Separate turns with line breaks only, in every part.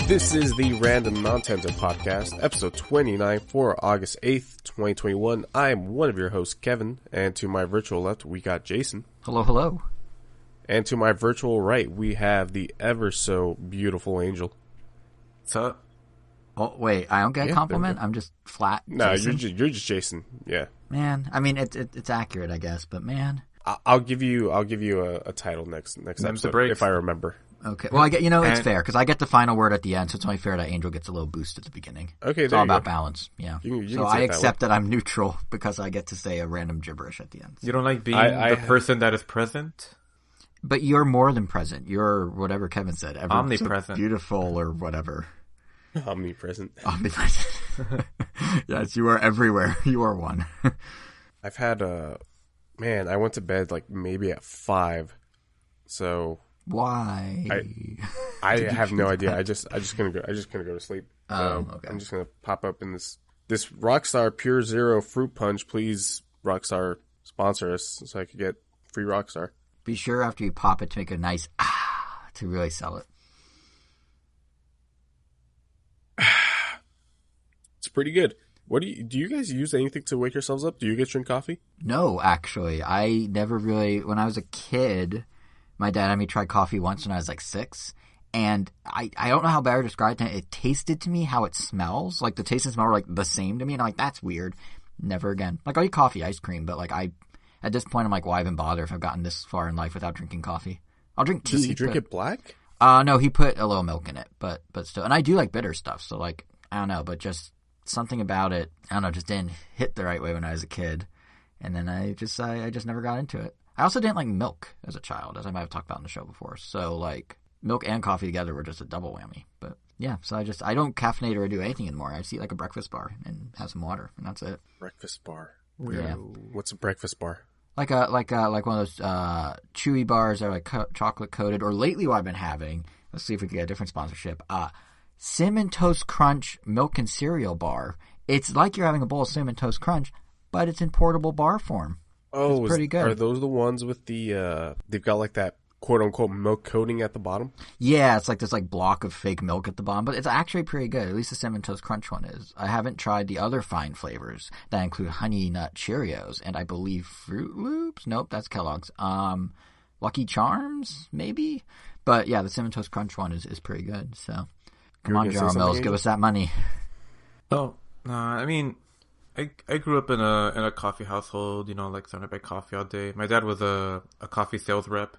This is the Random Nontendo podcast, episode 29 for August 8th, 2021. I am one of your hosts, Kevin, and to my virtual left, we got Jason.
Hello, hello.
And to my virtual right, we have the ever so beautiful Angel.
What's up?
Oh, wait, I don't get a compliment? I'm just flat
No,
Jason?
you're just Jason, yeah.
Man, I mean, it's accurate, I guess, but man.
I'll give you a title next episode, if I remember.
Okay, well, it's fair, because I get the final word at the end, so it's only fair that Angel gets a little boost at the beginning.
Okay,
it's
there
all
you
about
go.
Balance, yeah.
You
so I accept that I'm neutral, because I get to say a random gibberish at the end.
You don't like being the person that is present?
But you're more than present. You're whatever Kevin said.
Omnipresent.
So beautiful or whatever.
Omnipresent.
Omnipresent. Yes, you are everywhere. You are one.
I've had I went to bed like maybe at 5, so
why?
I have no idea. I just gonna go to sleep.
Okay.
I'm just gonna pop up in this Rockstar Pure Zero Fruit Punch. Please, Rockstar, sponsor us so I could get free Rockstar.
Be sure after you pop it to make a nice to really sell it.
It's pretty good. What do you guys use anything to wake yourselves up? Do you guys drink coffee?
No, actually. I never really, when I was a kid, my dad had me try coffee once when I was like 6. And I don't know how better to describe it. It tasted to me how it smells. Like the taste and smell were like the same to me. And I'm like, that's weird. Never again. Like I'll eat coffee, ice cream, but like at this point I'm like, why even bother if I've gotten this far in life without drinking coffee? I'll drink tea.
Does he drink it black?
No, he put a little milk in it, but still. And I do like bitter stuff, so like, I don't know, but just something about it, I don't know, just didn't hit the right way when I was a kid. And then I just never got into it. I also didn't like milk as a child, as I might have talked about in the show before. So like milk and coffee together were just a double whammy. But yeah, so I don't caffeinate or do anything anymore. I just eat like a breakfast bar and have some water, and that's it.
Breakfast bar.
Yeah.
What's a breakfast bar?
Like one of those chewy bars that are like chocolate coated. Or lately, what I've been having. Let's see if we can get a different sponsorship. Cinnamon Toast Crunch milk and cereal bar. It's like you're having a bowl of Cinnamon Toast Crunch, but it's in portable bar form.
Oh,
it's pretty good.
Are those the ones with the they've got like that quote unquote milk coating at the bottom?
Yeah, it's like this like block of fake milk at the bottom, but it's actually pretty good. At least the Cinnamon Toast Crunch one is. I haven't tried the other fine flavors that include Honey Nut Cheerios and I believe Fruit Loops. Nope, that's Kellogg's. Lucky Charms, maybe. But yeah, the Cinnamon Toast Crunch one is pretty good. So come on, General Mills, give us that money.
Oh, I mean, I grew up in a coffee household. Like surrounded by coffee all day. My dad was a coffee sales rep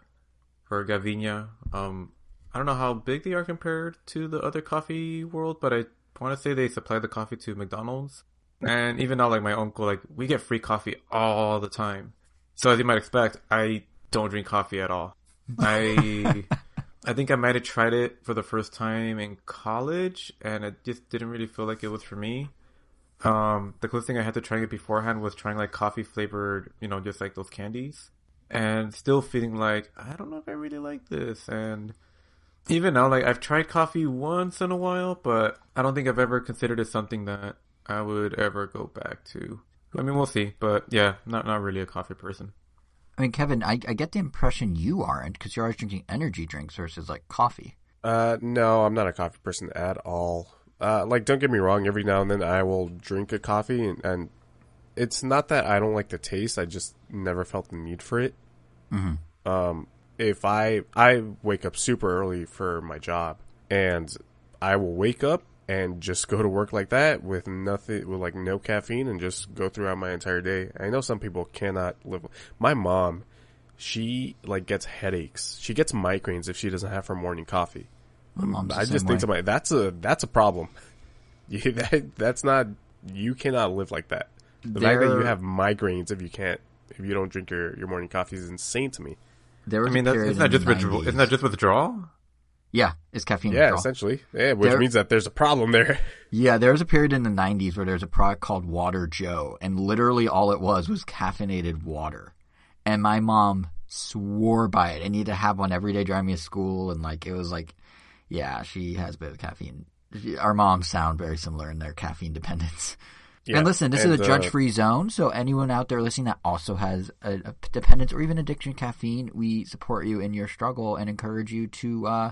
for Gavinia. I don't know how big they are compared to the other coffee world, but I want to say they supply the coffee to McDonald's. And even now, like my uncle, like we get free coffee all the time. So as you might expect, I don't drink coffee at all. I think I might have tried it for the first time in college, and it just didn't really feel like it was for me. The closest thing I had to trying it beforehand was trying like coffee flavored, just like those candies. And still feeling like, I don't know if I really like this. And even now, like I've tried coffee once in a while, but I don't think I've ever considered it something that I would ever go back to. I mean, we'll see. But yeah, not really a coffee person.
I mean, Kevin, I get the impression you aren't, because you're always drinking energy drinks versus like coffee.
No, I'm not a coffee person at all. Like, don't get me wrong, every now and then I will drink a coffee, and it's not that I don't like the taste, I just never felt the need for it. Mm-hmm. If I wake up super early for my job, and I will wake up and just go to work like that with like no caffeine and just go throughout my entire day. I know some people cannot live. My mom, she like gets headaches. She gets migraines if she doesn't have her morning coffee. I just think to myself, that's a problem. That's not, you cannot live like that. The fact that you have migraines if you don't drink your morning coffee is insane to me.
Isn't that just withdrawal?
Yeah, it's caffeine
withdrawal. Yeah, essentially. Yeah, which means that there's a problem there.
Yeah, there was a period in the 90s where there was a product called Water Joe, and literally all it was caffeinated water. And my mom swore by it. I need to have one every day driving me to school, and like it was like, yeah, she has a bit of caffeine. Our moms sound very similar in their caffeine dependence.
Yeah.
And listen, this is a judge-free zone, so anyone out there listening that also has a dependence or even addiction to caffeine, we support you in your struggle and encourage you to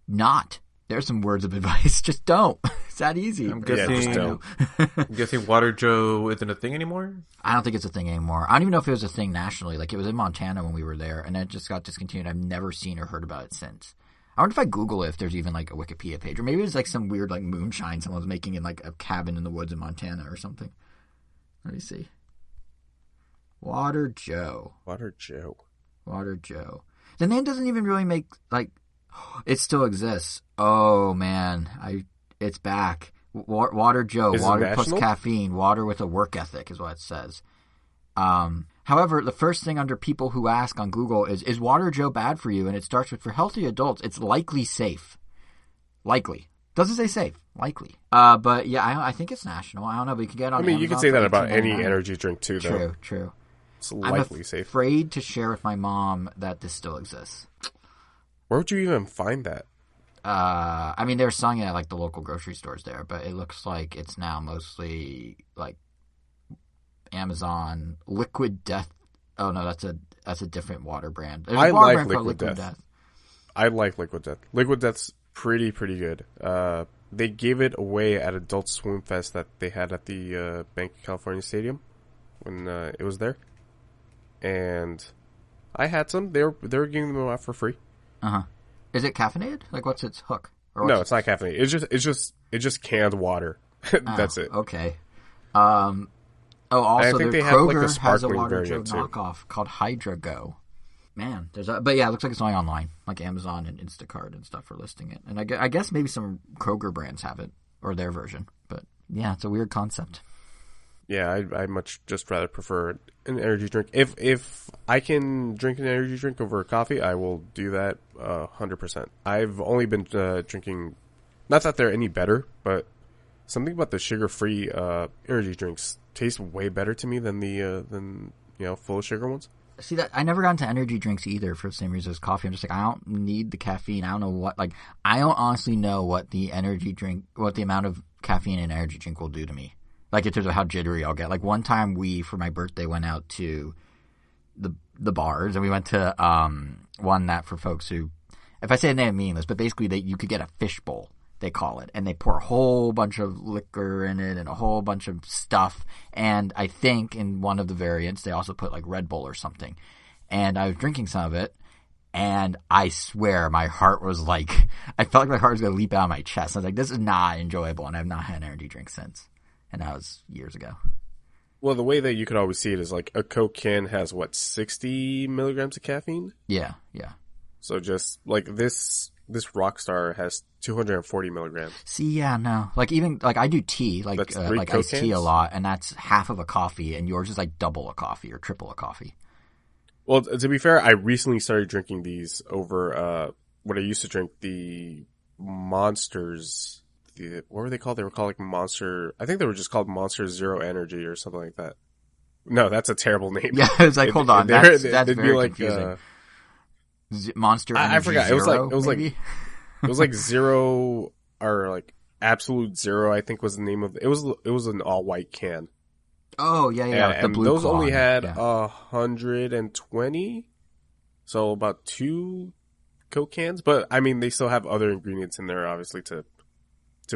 not. There's some words of advice. Just don't. It's that easy.
I'm guessing Water Joe isn't a thing anymore?
I don't think it's a thing anymore. I don't even know if it was a thing nationally. Like, it was in Montana when we were there, and it just got discontinued. I've never seen or heard about it since. I wonder if I Google it, if there's even, like, a Wikipedia page. Or maybe it's, like, some weird, like, moonshine someone was making in, like, a cabin in the woods in Montana or something. Let me see. Water Joe.
Water Joe.
Water Joe. The name doesn't even really make, like... It still exists. Oh, man. It's back. Water Joe.
Is
water plus caffeine. Water with a work ethic is what it says. However, the first thing under people who ask on Google is Water Joe bad for you? And it starts with, for healthy adults, it's likely safe. Likely. Doesn't say safe. Likely. But yeah, I think it's national. I don't know, but you can get it on Amazon.
You can say that about any energy drink too, though.
True.
It's likely safe.
I'm afraid to share with my mom that this still exists.
Where would you even find that?
I mean, they're selling it at, like, the local grocery stores there, but it looks like it's now mostly, like, Amazon, Liquid Death. Oh, no, that's a different water brand. There's a water brand called Liquid Death.
I like Liquid Death. Liquid Death's pretty good. They gave it away at Adult Swim Fest that they had at the Bank of California Stadium when it was there. And I had some. They were giving them out for free.
Uh-huh. Is it caffeinated? Like, what's its hook?
No, it's not caffeinated. It's just canned water. That's it.
Okay. Also,
I think they have, like, the
Kroger has a
sparkling
Water Joe
variant, too.
knockoff called Hydra Go. Man, but yeah, it looks like it's only online, like Amazon and Instacart and stuff are listing it. And I guess maybe some Kroger brands have it, or their version. But yeah, it's a weird concept.
Yeah, I much just rather prefer an energy drink. If I can drink an energy drink over coffee, I will do that 100%. I've only been drinking, not that they're any better, but something about the sugar-free energy drinks taste way better to me than the full sugar ones.
See, that I never got into energy drinks either for the same reason as coffee. I'm just like, I don't need the caffeine. I don't know what, like, I don't honestly know what the amount of caffeine in an energy drink will do to me. Like, in terms of how jittery I'll get. Like, one time for my birthday, went out to the bars, and we went to one that for folks who, if I say the name, meaningless, but basically you could get a fishbowl, they call it, and they pour a whole bunch of liquor in it and a whole bunch of stuff, and I think in one of the variants they also put, like, Red Bull or something. And I was drinking some of it, and I swear my heart was like, I felt like my heart was going to leap out of my chest. I was like, this is not enjoyable, and I've not had an energy drink since. And that was years ago.
Well, the way that you could always see it is, like, a Coke can has, 60 milligrams of caffeine?
Yeah.
So just, like, this Rockstar has 240 milligrams.
See, yeah, no. Like, even, like, I do tea, like iced tea a lot, and that's half of a coffee, and yours is, like, double a coffee or triple a coffee.
Well, to be fair, I recently started drinking these over what I used to drink, the Monsters. What were they called? They were called, like, Monster. I think they were just called Monster Zero Energy or something like that. No, that's a terrible name.
Yeah, it's like, hold on, that's very like, confusing. Monster Energy
I forgot.
Zero,
it was like Zero or, like, Absolute Zero, I think was the name of it. It was an all white can.
Oh yeah.
And those only had 120, so about 2 Coke cans. But I mean, they still have other ingredients in there, obviously, to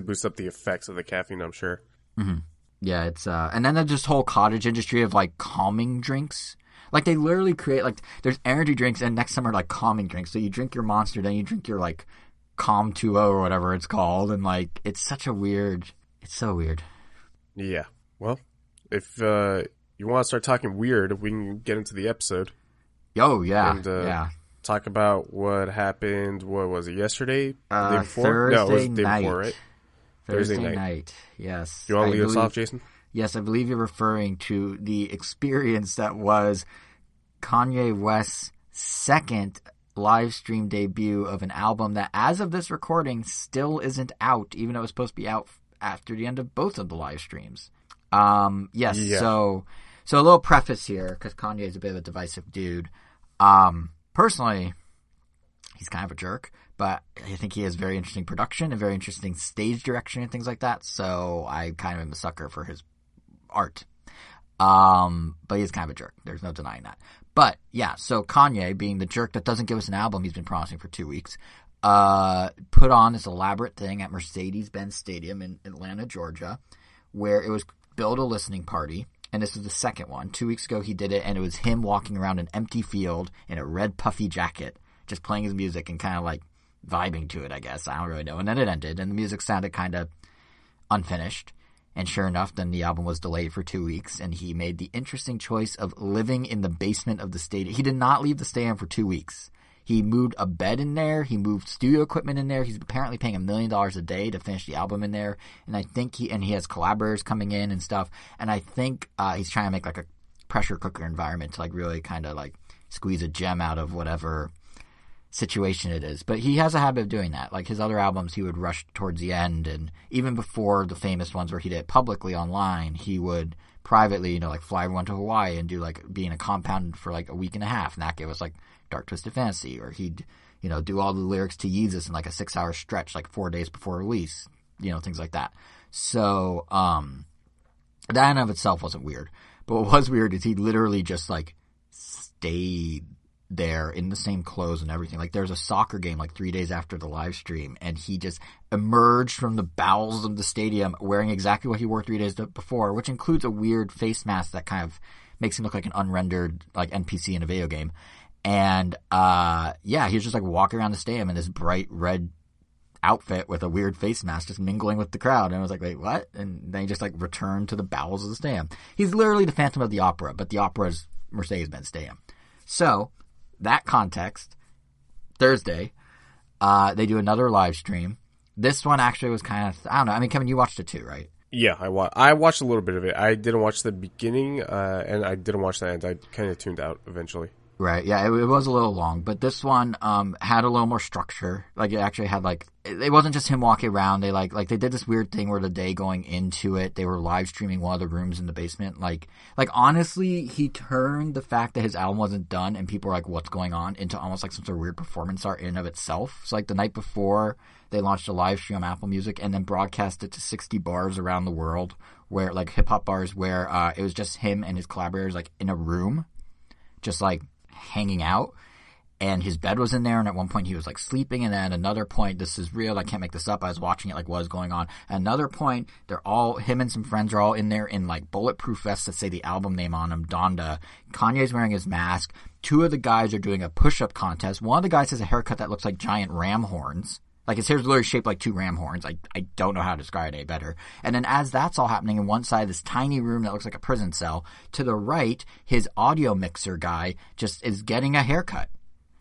boost up the effects of the caffeine, I'm sure.
Mm-hmm. Yeah, it's and then there's this whole cottage industry of, like, calming drinks. Like, they literally create, like, there's energy drinks, and next time are, like, calming drinks. So you drink your Monster, then you drink your, like, Calm 2.0 or whatever it's called, and, like, it's so weird.
Yeah. Well, if you want to start talking weird, we can get into the episode.
Oh yeah,
and talk about what happened. What was it, yesterday? The day before?
Thursday
no, it was the day
night.
before, right?
Thursday night. Yes.
You want to lead us off, Jason?
Yes, I believe you're referring to the experience that was Kanye West's second live stream debut of an album that, as of this recording, still isn't out, even though it was supposed to be out after the end of both of the live streams. Yes. Yeah. So a little preface here, because Kanye is a bit of a divisive dude. Personally, he's kind of a jerk, but I think he has very interesting production and very interesting stage direction and things like that. So I kind of am a sucker for his art. But he's kind of a jerk. There's no denying that. But yeah, so Kanye, being the jerk that doesn't give us an album he's been promising for 2 weeks, put on this elaborate thing at Mercedes-Benz Stadium in Atlanta, Georgia, where it was billed a listening party. And this is the second one. 2 weeks ago he did it, and it was him walking around an empty field in a red puffy jacket, just playing his music and kind of like vibing to it, I guess. I don't really know. And then it ended, and the music sounded kind of unfinished. And sure enough, then the album was delayed for 2 weeks, and he made the interesting choice of living in the basement of the stadium. He did not leave the stadium for 2 weeks. He moved a bed in there. He moved studio equipment in there. He's apparently paying $1 million a day to finish the album in there. And I think he has collaborators coming in and stuff. And I think he's trying to make like a pressure cooker environment to like really kind of like squeeze a gem out of whatever situation it is. But he has a habit of doing that. Like his other albums, he would rush towards the end, and even before the famous ones where he did it publicly online, he would privately, like fly everyone to Hawaii and do like be in a compound for like a week and a half, and that gave us like Dark Twisted Fantasy. Or he'd do all the lyrics to Yeezus in like a 6-hour stretch, like 4 days before release, things like that. So that in of itself wasn't weird, but what was weird is he literally just like stayed there in the same clothes and everything. Like there's a soccer game like 3 days after the live stream, and he just emerged from the bowels of the stadium wearing exactly what he wore 3 days before, which includes a weird face mask that kind of makes him look like an unrendered like NPC in a video game. And he was just like walking around the stadium in this bright red outfit with a weird face mask, just mingling with the crowd. And I was like, wait, what? And then he just like returned to the bowels of the stadium. He's literally the Phantom of the Opera, but the opera is Mercedes-Benz Stadium. So that context, Thursday, they do another live stream. This one actually was kind of, I don't know. I mean, Kevin, you watched it too, right?
Yeah, I watched a little bit of it. I didn't watch the beginning, and I didn't watch the end. I kind of tuned out eventually.
Right, yeah, it was a little long, but this one had a little more structure. Like, it actually had, like, it wasn't just him walking around. They, like they did this weird thing where the day going into it, they were live streaming one of the rooms in the basement. Like, honestly, he turned the fact that his album wasn't done and people were like, what's going on, into almost like some sort of weird performance art in and of itself. So, like, the night before, they launched a live stream on Apple Music and then broadcast it to 60 bars around the world, where, like, hip-hop bars, where it was just him and his collaborators, like, in a room, just, like, hanging out, and his bed was in there, and at one point he was like sleeping, and then at another point, this is real, I can't make this up, I was watching it, like what is going on. At another point, him and some friends are all in there in like bulletproof vests that say the album name on them, Donda. Kanye's wearing his mask. Two of the guys are doing a push-up contest. One of the guys has a haircut that looks like giant ram horns. Like, his hair's literally shaped like 2 ram horns. I don't know how to describe it any better. And then as that's all happening, in one side, this tiny room that looks like a prison cell, to the right, his audio mixer guy just is getting a haircut.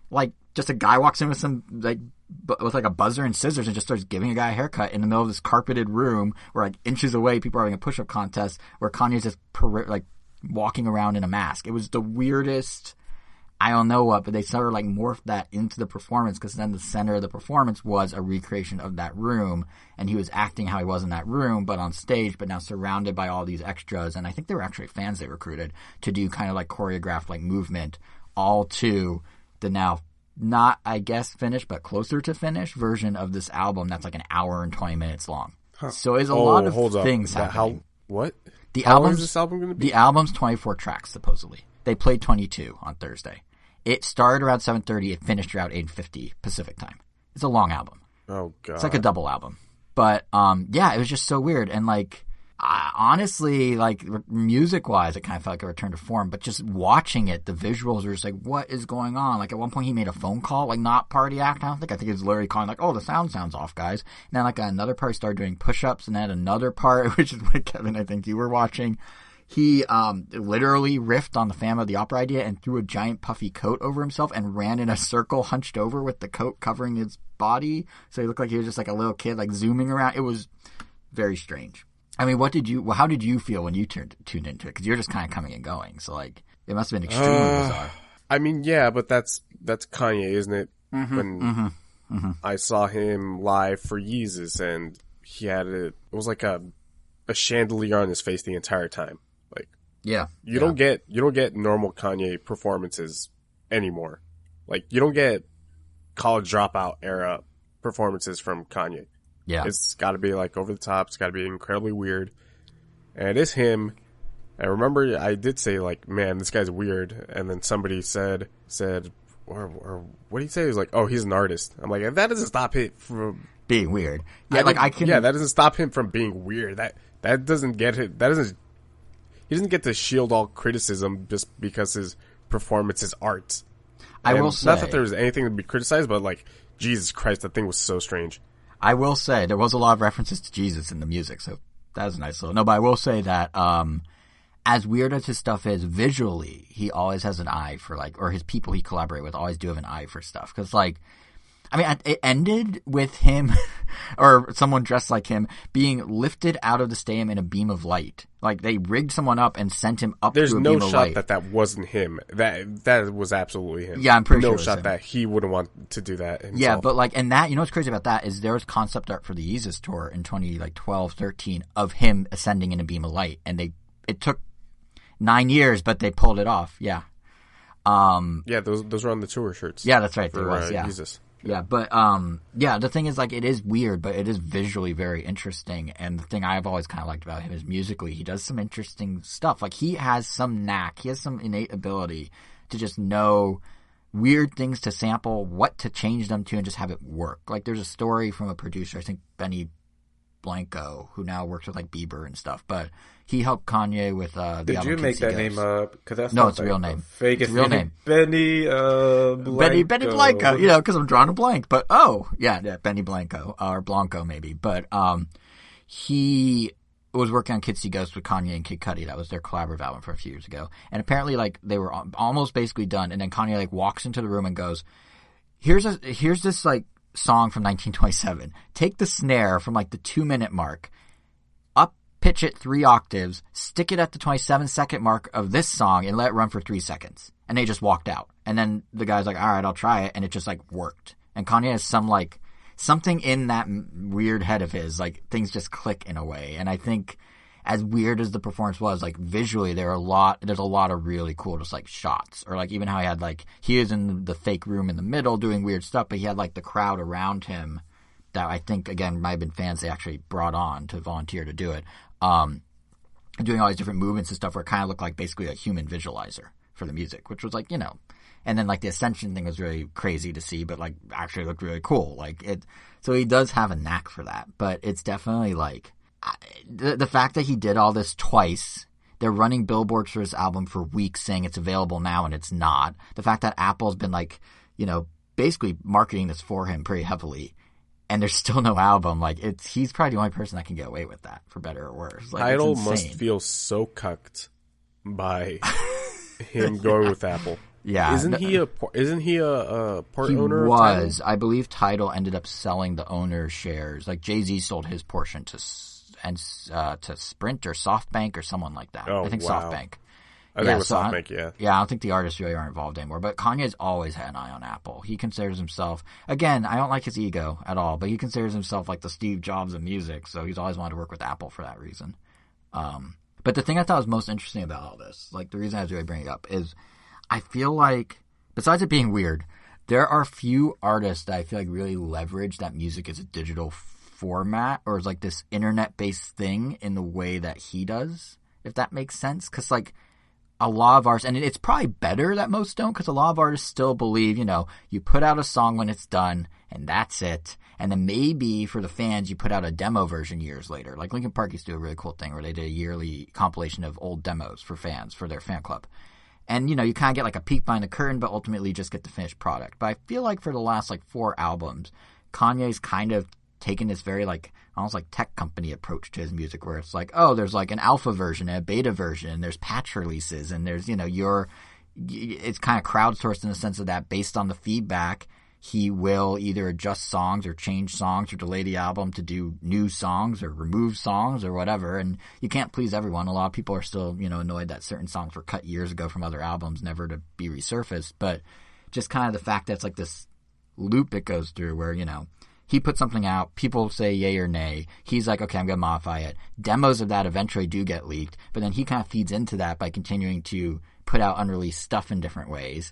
Like, just a guy walks in with with a buzzer and scissors and just starts giving a guy a haircut in the middle of this carpeted room where, like, inches away, people are having a push-up contest where Kanye's just, walking around in a mask. It was the weirdest... I don't know what, but they sort of like morphed that into the performance, because then the center of the performance was a recreation of that room, and he was acting how he was in that room, but on stage, but now surrounded by all these extras. And I think they were actually fans they recruited to do kind of like choreographed like movement, all to the now not, I guess, finished, but closer to finished version of this album that's like an hour and 20 minutes long. Huh. So it's a lot of things happening.
What?
How
long is this album going to be?
The album's 24 tracks, supposedly. They played 22 on Thursday. It started around 7:30. It finished around 8:50 Pacific time. It's a long album.
Oh, God.
It's like a double album. But, it was just so weird. And, like, honestly, like, music-wise, it kind of felt like a return to form. But just watching it, the visuals were just like, what is going on? Like, at one point, he made a phone call, like, not party act, I don't think. I think he was literally calling, like, oh, the sound's off, guys. And then, like, another part, he started doing push-ups. And then another part, which is what, Kevin, I think you were watching, he literally riffed on the Phantom of the Opera idea and threw a giant puffy coat over himself and ran in a circle hunched over with the coat covering his body. So he looked like he was just like a little kid, like zooming around. It was very strange. I mean, how did you feel when you tuned into it? Because you're just kind of coming and going. So, like, it must have been extremely bizarre.
I mean, yeah, but that's Kanye, isn't it? I saw him live for Yeezus, and he had it was like a chandelier on his face the entire time.
Yeah.
You don't get normal Kanye performances anymore. Like, you don't get college dropout era performances from Kanye.
Yeah.
It's got to be like over the top. It's got to be incredibly weird. And it is him I remember I did say, like, man, this guy's weird. And then somebody said, or what did he say? He was like, oh, he's an artist. I'm like, that doesn't stop it from
being weird. Yeah, that
doesn't stop him from being weird. That doesn't get it. He doesn't get to shield all criticism just because his performance is art.
I will say,
not that there was anything to be criticized, but like, Jesus Christ, that thing was so strange.
I will say there was a lot of references to Jesus in the music, so that was a nice little. No, but I will say that as weird as his stuff is visually, he always has an eye for like, or his people he collaborate with always do have an eye for stuff. Because like, I mean, it ended with him or someone dressed like him being lifted out of the stadium in a beam of light. Like they rigged someone up and sent him up to a beam of light. There's no
shot that wasn't him. That was absolutely him.
Yeah, I'm pretty sure.
No shot that he wouldn't want to do that himself.
Yeah, but like, and that, you know what's crazy about that is there was concept art for the Yeezus tour in 2012, 13 of him ascending in a beam of light, and it took 9 years, but they pulled it off. Yeah.
Yeah, those were on the tour shirts.
Yeah, that's right. There was. Yeah.
Jesus.
Yeah, but yeah, the thing is, like, it is weird, but it is visually very interesting. And the thing I've always kind of liked about him is musically, he does some interesting stuff. Like, he has some knack, he has some innate ability to just know weird things to sample, what to change them to, and just have it work. Like, there's a story from a producer, I think Benny Blanco, who now works with like Bieber and stuff, but he helped Kanye with the album.
Did you make that name up? Because that's
no, it's a real name.
Fake.
It's a real name.
Benny Blanco.
Benny Blanco. You know, because I'm drawing a blank. But yeah, Benny Blanco or Blanco maybe. But he was working on Kids See Ghosts with Kanye and Kid Cudi. That was their collaborative album for a few years ago. And apparently, like, they were almost basically done. And then Kanye like walks into the room and goes, "Here's this like song from 1927. Take the snare from like the 2-minute mark, up pitch it 3 octaves, stick it at the 27-second mark of this song, and let it run for 3 seconds." And they just walked out. And then the guy's like, "All right, I'll try it," and it just like worked. And Kanye has some like something in that weird head of his, like things just click in a way. And I think as weird as the performance was, like visually there's a lot of really cool just like shots, or like even how he had like, he was in the fake room in the middle doing weird stuff, but he had like the crowd around him that I think again might have been fans they actually brought on to volunteer to do it, doing all these different movements and stuff where it kind of looked like basically a human visualizer for the music, which was like, you know, and then like the Ascension thing was really crazy to see, but like actually looked really cool. Like it, so he does have a knack for that, but it's definitely like, the fact that he did all this twice, they're running billboards for his album for weeks saying it's available now and it's not. The fact that Apple's been like, you know, basically marketing this for him pretty heavily, and there's still no album. Like he's probably the only person that can get away with that, for better or worse. Like,
Tidal must feel so cucked by him going with Apple.
Yeah,
isn't he a part owner?
He was. I believe Tidal ended up selling the owner shares. Like Jay-Z sold his portion to Sprint or SoftBank or someone like that.
Oh,
I think
wow.
SoftBank.
I think it was SoftBank, yeah.
Yeah, I don't think the artists really are involved anymore. But Kanye's always had an eye on Apple. He considers himself, again, I don't like his ego at all, but he considers himself like the Steve Jobs of music, so he's always wanted to work with Apple for that reason. But the thing I thought was most interesting about all this, like the reason I was really bringing it up, is I feel like, besides it being weird, there are few artists that I feel like really leverage that music as a digital format, or is like this internet-based thing in the way that he does, if that makes sense. Because like a lot of artists, and it's probably better that most don't, because a lot of artists still believe, you know, you put out a song when it's done and that's it, and then maybe for the fans you put out a demo version years later. Like Linkin Park used to do a really cool thing where they did a yearly compilation of old demos for fans for their fan club. And, you know, you kind of get like a peek behind the curtain, but ultimately you just get the finished product. But I feel like for the last like 4 albums, Kanye's kind of taken this very like almost like tech company approach to his music, where it's like, oh, there's like an alpha version and a beta version, and there's patch releases, and there's, you know, it's kind of crowdsourced in the sense of that based on the feedback, he will either adjust songs or change songs or delay the album to do new songs or remove songs or whatever. And you can't please everyone. A lot of people are still, you know, annoyed that certain songs were cut years ago from other albums, never to be resurfaced. But just kind of the fact that it's like this loop it goes through where, you know, he puts something out, people say yay or nay. He's like, okay, I'm going to modify it. Demos of that eventually do get leaked, but then he kind of feeds into that by continuing to put out unreleased stuff in different ways.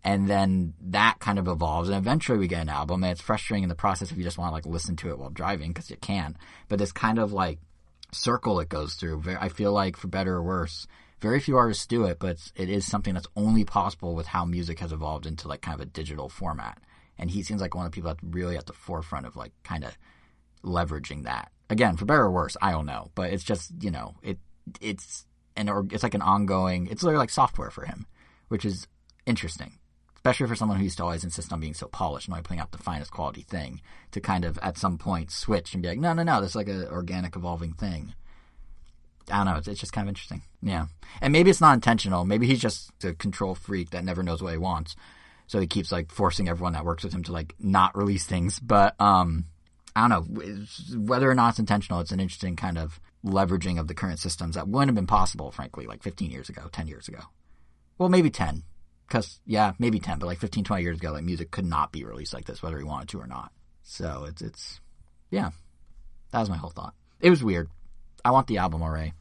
And then that kind of evolves, and eventually we get an album, and it's frustrating in the process if you just want to like listen to it while driving, because you can. But this kind of like circle it goes through, I feel like, for better or worse, very few artists do it, but it is something that's only possible with how music has evolved into like kind of a digital format. And he seems like one of the people that's really at the forefront of like kind of leveraging that. Again, for better or worse, I don't know, but it's just, you know, it's like an ongoing, it's literally like software for him, which is interesting, especially for someone who used to always insist on being so polished and only putting out the finest quality thing, to kind of at some point switch and be like, no, this is like an organic evolving thing. I don't know. It's just kind of interesting. Yeah. And maybe it's not intentional. Maybe he's just a control freak that never knows what he wants. So he keeps like forcing everyone that works with him to like not release things. But, I don't know whether or not it's intentional. It's an interesting kind of leveraging of the current systems that wouldn't have been possible, frankly, like 15 years ago, 10 years ago. Well, maybe 10. Because, yeah, maybe 10, but like 15, 20 years ago, like music could not be released like this, whether he wanted to or not. So it's yeah, that was my whole thought. It was weird. I want the album already.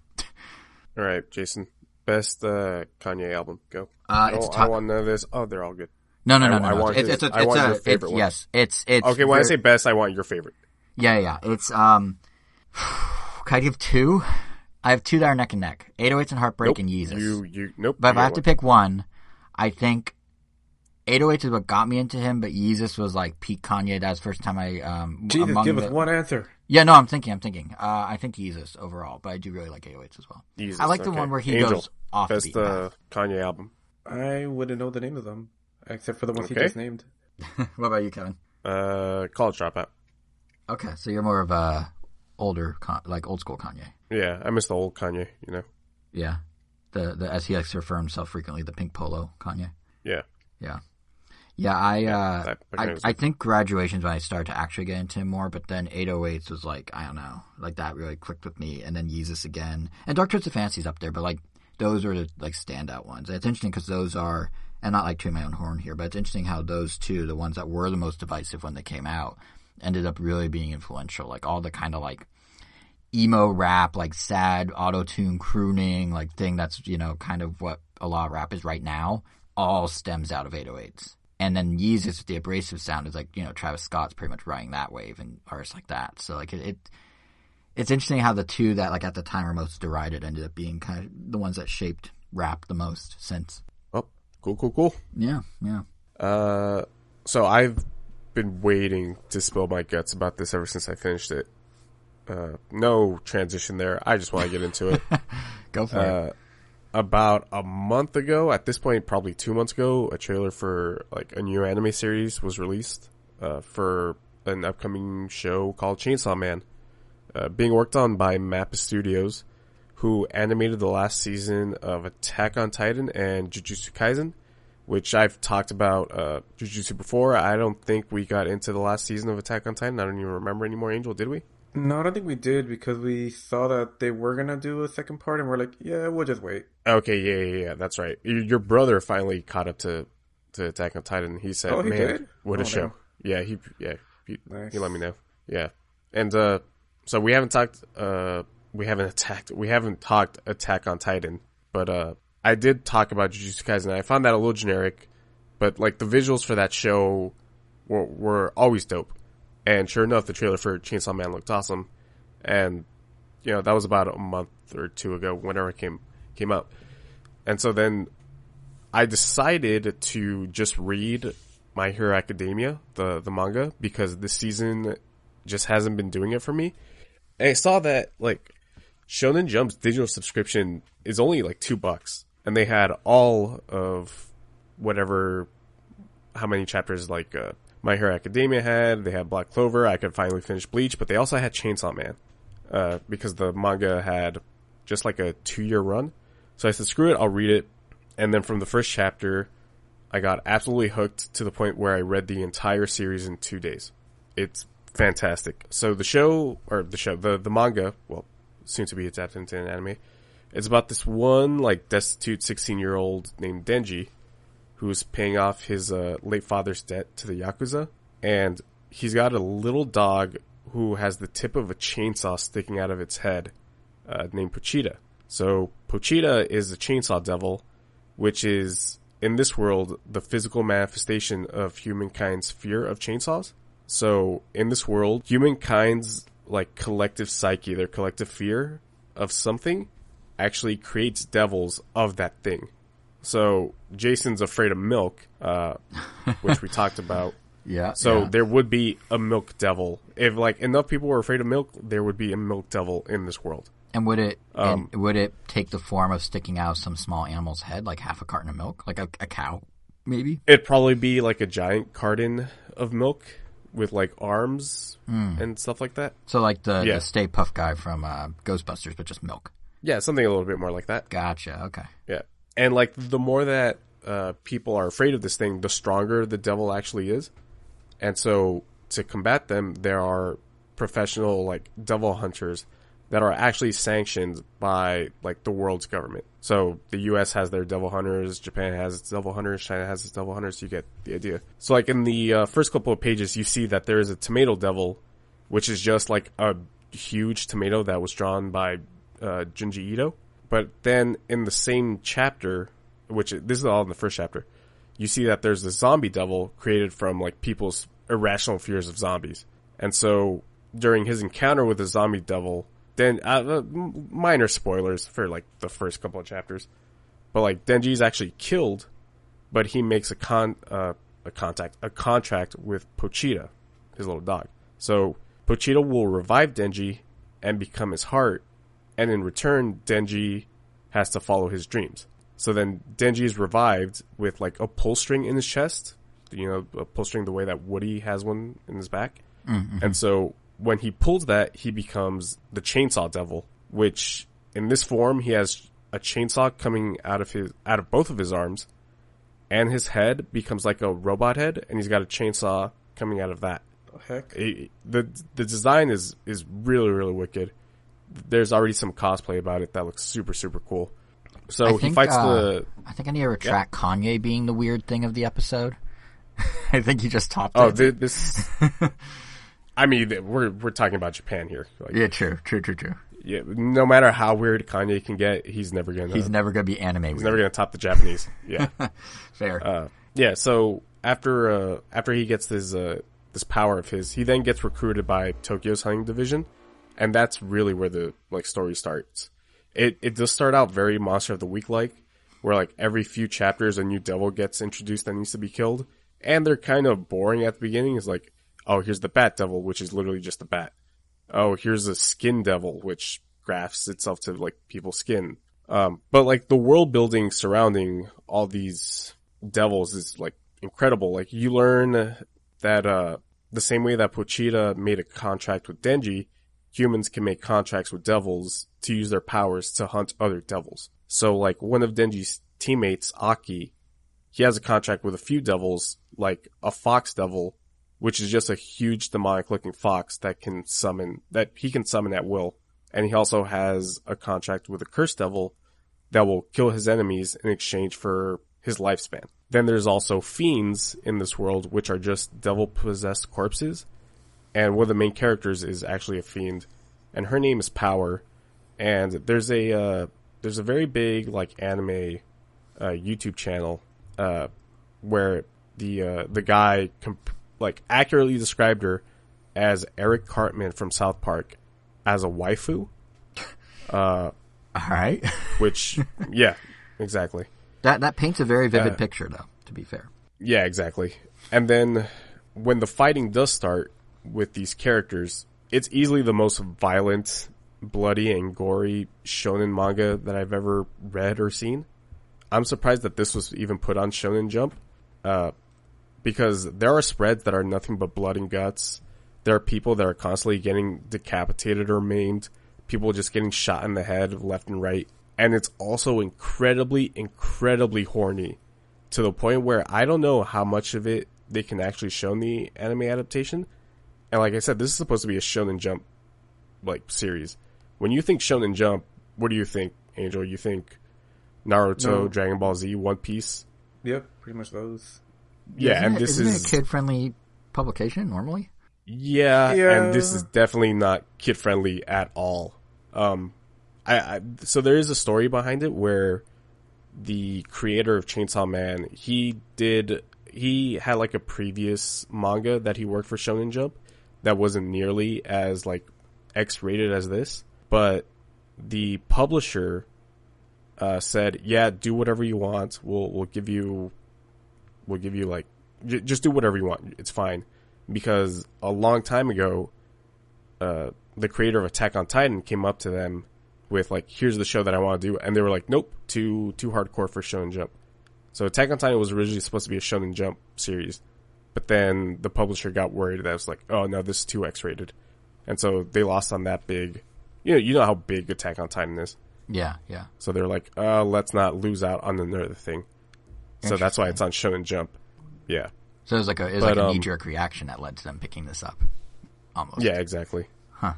All right, Jason. Best Kanye album. Go.
I
want to know this. Oh, they're all good.
No.
I want your favorite one.
Yes, it's
okay, when I say best, I want your favorite.
Yeah. It's can I give two? I have two that are neck and neck. 808s and Heartbreak and Yeezus.
Nope.
But if I have to pick one, I think 808s is what got me into him, but Yeezus was like peak Kanye. That was the first time I
Jesus, give us one answer.
Yeah, no, I'm thinking. I think Yeezus overall, but I do really like 808s as well.
Yeezus,
I like the one where he goes off
best,
the beaten path.
Kanye album.
I wouldn't know the name of them, except for the ones he just named.
What about you, Kevin?
College Dropout.
Okay, so you're more of a older, like old school Kanye.
Yeah, I miss the old Kanye, you know?
Yeah. The as he likes to refer himself frequently, the pink polo Kanye.
Yeah.
Yeah, I think Graduation's when I started to actually get into him more, but then 808s was like, I don't know, like that really clicked with me, and then Yeezus again. And Dark Twisted Fantasy's up there, but like those are the like standout ones. And it's interesting because those are, and not like tooting my own horn here, but it's interesting how those two, the ones that were the most divisive when they came out, ended up really being influential. Like all the kind of like emo rap, like sad auto-tune crooning, like thing that's, you know, kind of what a lot of rap is right now, all stems out of 808s. And then Yeezus with the abrasive sound is like, you know, Travis Scott's pretty much riding that wave and artists like that. So like it's interesting how the two that like at the time were most derided ended up being kind of the ones that shaped rap the most since.
Oh, cool.
Yeah.
So I've been waiting to spill my guts about this ever since I finished it. No transition there. I just want to get into it.
Go for it.
About a month ago, at this point, probably 2 months ago, a trailer for like a new anime series was released for an upcoming show called Chainsaw Man, being worked on by Mappa Studios, who animated the last season of Attack on Titan and Jujutsu Kaisen, which I've talked about Jujutsu before. I don't think we got into the last season of Attack on Titan. I don't even remember anymore, Angel, did we?
No, I don't think we did because we saw that they were going to do a second part and we're like, yeah, we'll just wait.
Okay, yeah, that's right. Your brother finally caught up to Attack on Titan. He said,
he did?
What a show.
Damn.
Yeah, he
Nice.
let me know. Yeah. And so we haven't talked Attack on Titan, but I did talk about Jujutsu Kaisen. I found that a little generic, but like the visuals for that show were always dope. And sure enough, the trailer for Chainsaw Man looked awesome. And, you know, that was about a month or two ago, whenever it came out. And so then I decided to just read My Hero Academia, the manga, because this season just hasn't been doing it for me. And I saw that, like, Shonen Jump's digital subscription is only like $2. And they had all of whatever, how many chapters, like, My Hero Academia had. They had Black Clover. I could finally finish Bleach, but they also had Chainsaw Man because the manga had just like a 2-year run. So I said, screw it, I'll read it. And then from the first chapter, I got absolutely hooked to the point where I read the entire series in 2 days. It's fantastic. So the manga, well, soon to be adapted into an anime, it's about this one like destitute 16-year-old named Denji, who's paying off his late father's debt to the Yakuza. And he's got a little dog who has the tip of a chainsaw sticking out of its head, named Pochita. So Pochita is the chainsaw devil, which is, in this world, the physical manifestation of humankind's fear of chainsaws. So in this world, humankind's like collective psyche, their collective fear of something, actually creates devils of that thing. So Jason's afraid of milk, which we talked about.
Yeah.
So there would be a milk devil. If like enough people were afraid of milk, there would be a milk devil in this world.
And would it take the form of sticking out some small animal's head, like half a carton of milk, like a cow, maybe?
It'd probably be like a giant carton of milk with like arms and stuff like that.
So like the Stay Puft guy from Ghostbusters, but just milk.
Yeah, something a little bit more like that.
Gotcha. Okay.
Yeah, and like the more that people are afraid of this thing, the stronger the devil actually is. And so to combat them, there are professional like devil hunters that are actually sanctioned by like the world's government. So the US has their devil hunters, Japan has its devil hunters, China has its devil hunters. You get the idea. So like in the first couple of pages, you see that there is a tomato devil, which is just like a huge tomato that was drawn by Junji Ito. But then in the same chapter, which this is all in the first chapter, you see that there's a zombie devil created from like people's irrational fears of zombies. And so during his encounter with the zombie devil, then minor spoilers for like the first couple of chapters, but like Denji's actually killed, but he makes a contract with Pochita, his little dog. So Pochita will revive Denji and become his heart, and in return Denji has to follow his dreams. So then Denji is revived with like a pull string in his chest, you know, a pull string the way that Woody has one in his back. Mm-hmm. And so when he pulls that, he becomes the Chainsaw Devil, which in this form, he has a chainsaw coming out of both of his arms, and his head becomes like a robot head, and he's got a chainsaw coming out of that.
The heck?
The design is really, really wicked. There's already some cosplay about it that looks super, super cool. So he fights
I think I need to retract Kanye being the weird thing of the episode. I think he just topped it.
Oh, this... I mean, we're talking about Japan here. Like,
yeah, true.
Yeah, no matter how weird Kanye can get, he's never gonna
be anime.
He's never gonna top the Japanese. Yeah,
fair.
Yeah. So after he gets this power of his, he then gets recruited by Tokyo's hunting division, and that's really where the like story starts. It does start out very Monster of the Week like, where like every few chapters a new devil gets introduced that needs to be killed, and they're kind of boring at the beginning. It's like, oh, here's the Bat Devil, which is literally just a bat. Oh, here's a Skin Devil, which grafts itself to like people's skin. But like the world building surrounding all these devils is like incredible. Like you learn that the same way that Pochita made a contract with Denji, humans can make contracts with devils to use their powers to hunt other devils. So like one of Denji's teammates, Aki, he has a contract with a few devils, like a fox devil, which is just a huge demonic looking fox that he can summon at will. And he also has a contract with a cursed devil that will kill his enemies in exchange for his lifespan. Then there's also fiends in this world, which are just devil possessed corpses. And one of the main characters is actually a fiend, and her name is Power. And there's a very big like anime YouTube channel where the guy like accurately described her as Eric Cartman from South Park as a waifu.
All right.
Which, yeah, exactly.
That paints a very vivid picture, though, to be fair.
Yeah, exactly. And then when the fighting does start with these characters, it's easily the most violent, bloody, and gory shonen manga that I've ever read or seen. I'm surprised that this was even put on Shonen Jump. Because there are spreads that are nothing but blood and guts. There are people that are constantly getting decapitated or maimed. People just getting shot in the head left and right. And it's also incredibly, incredibly horny. To the point where I don't know how much of it they can actually show in the anime adaptation. And like I said, this is supposed to be a Shonen Jump like series. When you think Shonen Jump, what do you think, Angel? You think Naruto, Dragon Ball Z, One Piece?
Yep, pretty much those.
Yeah, and this is
a kid-friendly publication normally.
Yeah, and this is definitely not kid-friendly at all. So there is a story behind it where the creator of Chainsaw Man, he had like a previous manga that he worked for Shonen Jump that wasn't nearly as like X-rated as this, but the publisher said, "Yeah, do whatever you want. We'll give you like just do whatever you want. It's fine." Because a long time ago, the creator of Attack on Titan came up to them with like, "Here's the show that I want to do," and they were like, "Nope, too hardcore for Shonen Jump." So Attack on Titan was originally supposed to be a Shonen Jump series, but then the publisher got worried that it was like, "Oh no, this is too X-rated," and so they lost on that big. You know how big Attack on Titan is.
Yeah.
So they're like, let's not lose out on another thing. So that's why it's on Shonen Jump. Yeah.
So it was like a knee-jerk reaction that led to them picking this up. Almost.
Yeah, exactly.
Huh.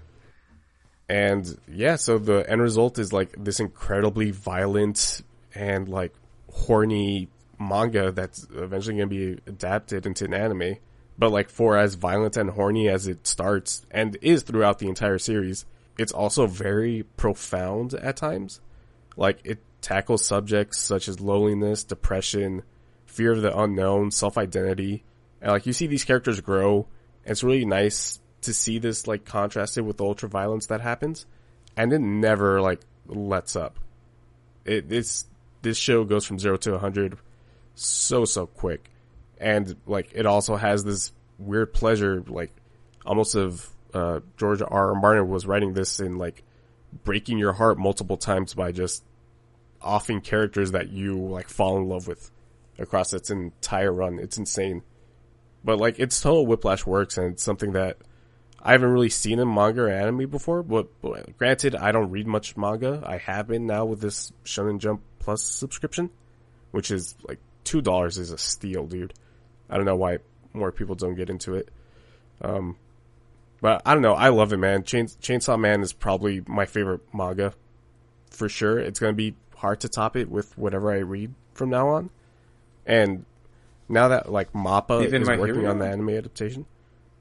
And yeah, so the end result is like this incredibly violent and like horny manga that's eventually going to be adapted into an anime. But like for as violent and horny as it starts and is throughout the entire series, it's also very profound at times. Like, it tackles subjects such as loneliness, depression, fear of the unknown, self-identity. And, like, you see these characters grow. And it's really nice to see this, like, contrasted with the ultra-violence that happens. And it never, like, lets up. This show goes from 0 to 100 so quick. And, like, it also has this weird pleasure, like, almost of... George R. Martin was writing this in like breaking your heart multiple times by just offing characters that you like fall in love with across its entire run. It's insane. But like its total whiplash works, and it's something that I haven't really seen in manga or anime before. But granted, I don't read much manga. I have been now with this Shonen Jump Plus subscription, which is like $2 is a steal, dude. I don't know why more people don't get into it. But I don't know. I love it, man. Chainsaw Man is probably my favorite manga for sure. It's going to be hard to top it with whatever I read from now on. And now that like MAPPA is working on the anime adaptation.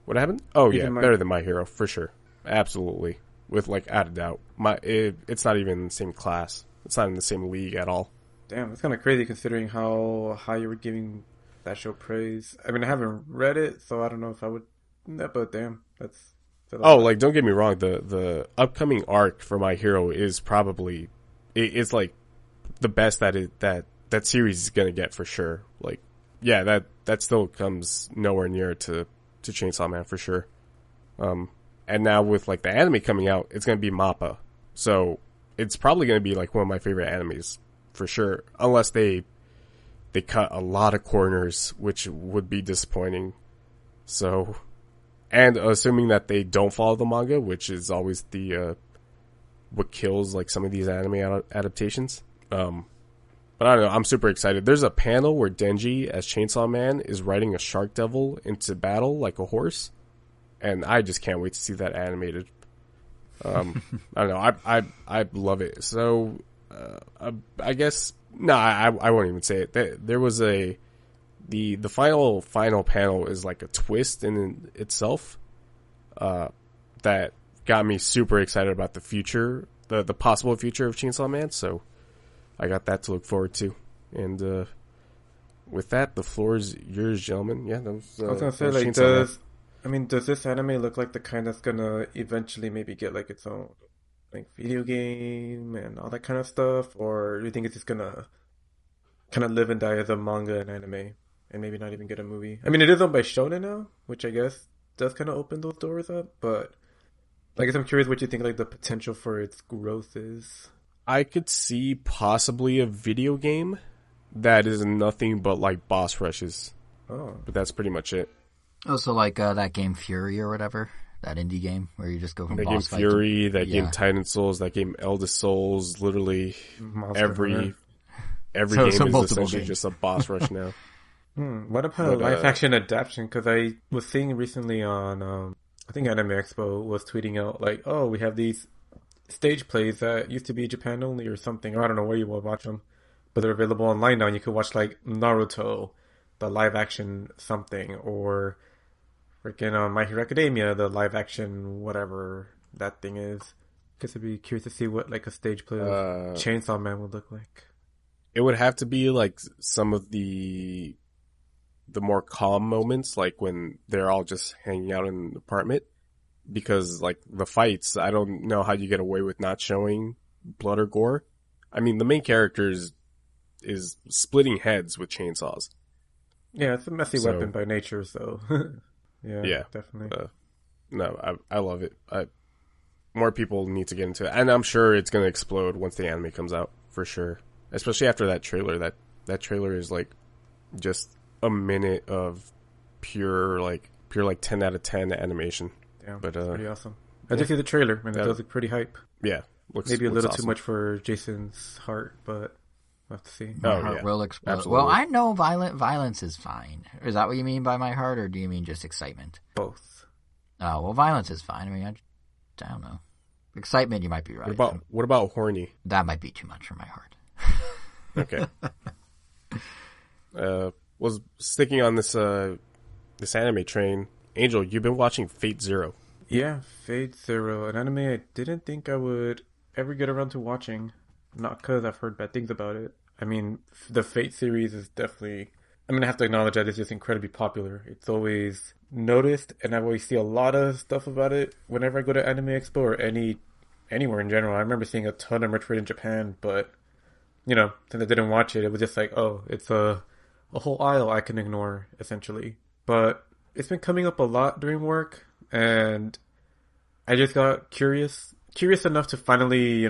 What happened? Oh yeah, better than My Hero for sure. Absolutely. With like out of doubt. It's not even in the same class. It's not in the same league at all.
Damn, it's kind of crazy considering how high you were giving that show praise. I mean, I haven't read it, so I don't know if I would. No, but damn, that's
like don't get me wrong, the upcoming arc for My Hero is probably it's like the best that series is gonna get for sure. Like, yeah, that still comes nowhere near to Chainsaw Man for sure. And now with like the anime coming out, it's gonna be MAPPA, so it's probably gonna be like one of my favorite animes for sure, unless they cut a lot of corners, which would be disappointing. So. And assuming that they don't follow the manga, which is always the what kills like some of these anime adaptations. But I don't know. I'm super excited. There's a panel where Denji as Chainsaw Man is riding a shark devil into battle like a horse, and I just can't wait to see that animated. I don't know. I love it. So I guess I won't even say it. There was the final panel is like a twist in itself, that got me super excited about the future, the possible future of Chainsaw Man. So I got that to look forward to. And, with that, the floor is yours, gentlemen. Yeah, that was,
I was gonna say, like, does this anime look like the kind that's gonna eventually maybe get like its own like video game and all that kind of stuff, or do you think it's just gonna kind of live and die as a manga and anime? And maybe not even get a movie. I mean, it is owned by Shonen now, which I guess does kind of open those doors up. But I guess I'm curious what you think like the potential for its growth is.
I could see possibly a video game that is nothing but like boss rushes.
Oh,
but that's pretty much it.
Oh, so like that game Fury or whatever, that indie game where you just go from
that
boss
game Fury, that game Titan Souls, that game Eldest Souls. Literally every game is essentially just a boss rush now.
What about a live action adaptation? Because I was seeing recently on, I think Anime Expo was tweeting out like, oh, we have these stage plays that used to be Japan only or something. Or I don't know where you will watch them, but they're available online now. And you could watch like Naruto, the live action something, or freaking My Hero Academia, the live action whatever that thing is. Guess I'd be curious to see what like a stage play of Chainsaw Man would look like.
It would have to be like some of the more calm moments, like when they're all just hanging out in an apartment, because like the fights, I don't know how you get away with not showing blood or gore. I mean, the main character is splitting heads with chainsaws.
Yeah, it's a messy
So-
weapon by nature, so
Yeah.
definitely.
No, I love it. More people need to get into it, and I'm sure it's going to explode once the anime comes out for sure. Especially after that trailer. That trailer is like just a minute of pure 10 out of 10 animation.
Yeah,
But
it's pretty awesome. I did see the trailer, and it does look pretty hype.
yeah, looks
Maybe a
looks
little
awesome.
too much for Jason's heart, but we'll have to see.
My
Oh,
heart
yeah.
will explode.
Absolutely.
Well, I know violence is fine. Is that what you mean by my heart, or do you mean just excitement?
Both.
Oh, well, violence is fine. I mean, I don't know. Excitement, you might be right.
What about horny?
That might be too much for my heart.
Okay. Was sticking on this anime train. Angel, you've been watching Fate Zero.
Yeah, Fate Zero, an anime I didn't think I would ever get around to watching. Not because I've heard bad things about it. I mean, the Fate series is definitely... I'm going to have to acknowledge that it's just incredibly popular. It's always noticed, and I always see a lot of stuff about it whenever I go to Anime Expo or anywhere in general. I remember seeing a ton of merch for it in Japan, but, since I didn't watch it, it was just like, oh, it's a whole aisle I can ignore, essentially. But it's been coming up a lot during work, and I just got curious enough to finally,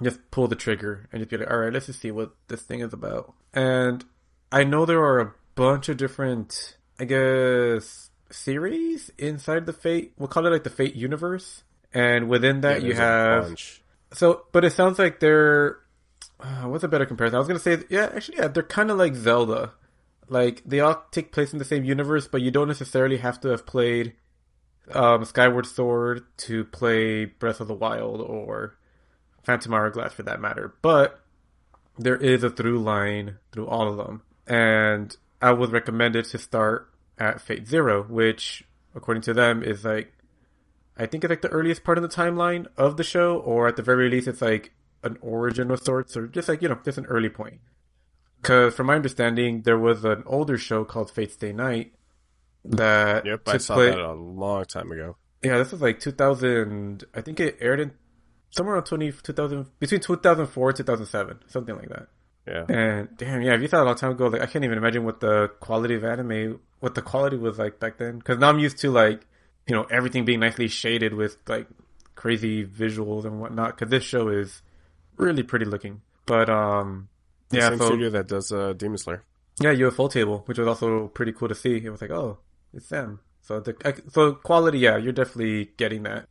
just pull the trigger and just be like, all right, let's just see what this thing is about. And I know there are a bunch of different, I guess, series inside the Fate. We'll call it like the Fate universe. And within that, you
there's a
have...
bunch.
So, but it sounds like they're... what's a better comparison? I was going to say, they're kind of like Zelda. Like, they all take place in the same universe, but you don't necessarily have to have played Skyward Sword to play Breath of the Wild or Phantom Hourglass for that matter. But there is a through line through all of them. And I was recommended to start at Fate Zero, which, according to them, is like, I think it's like the earliest part of the timeline of the show, or at the very least, it's like an origin of sorts, or just like, just an early point. Because from my understanding, there was an older show called Fate Stay Night that
Yep, I saw that a long time ago.
Yeah, this was like 2000. I think it aired in somewhere around 2000, between 2004 and 2007, something like that.
Yeah.
And damn, yeah, if you thought a long time ago, like I can't even imagine what the quality of anime, what the quality was like back then. Because now I'm used to like, everything being nicely shaded with like crazy visuals and whatnot. Because this show is really pretty looking. But
The
yeah,
same
so
studio that does Demon Slayer.
yeah, UFO Table, which was also pretty cool to see. It was like, oh, it's them. So so quality, yeah, you're definitely getting that.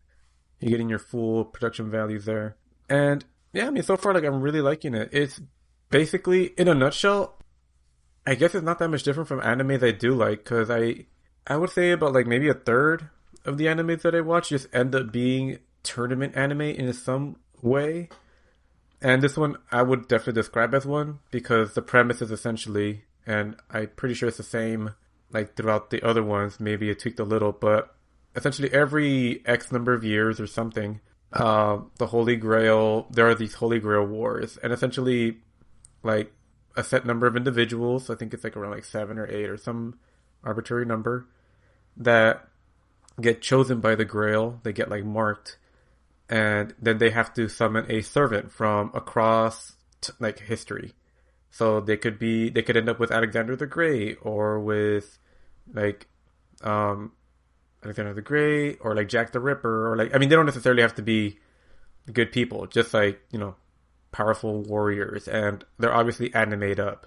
You're getting your full production values there. And yeah, I mean, so far, like I'm really liking it. It's basically, in a nutshell, I guess it's not that much different from anime that I do like, because I would say about like maybe a third of the animes that I watch just end up being tournament anime in some way. And this one I would definitely describe as one, because the premise is essentially, and I'm pretty sure it's the same like throughout the other ones, maybe it tweaked a little, but essentially every X number of years or something, the Holy Grail, there are these Holy Grail wars, and essentially like a set number of individuals, I think it's like around like 7 or 8 or some arbitrary number, that get chosen by the Grail. They get like marked, and then they have to summon a servant from across like history. So they could end up with Alexander the Great, or with like Alexander the Great, or like Jack the Ripper, or like, I mean, they don't necessarily have to be good people, just like, powerful warriors, and they're obviously animated up,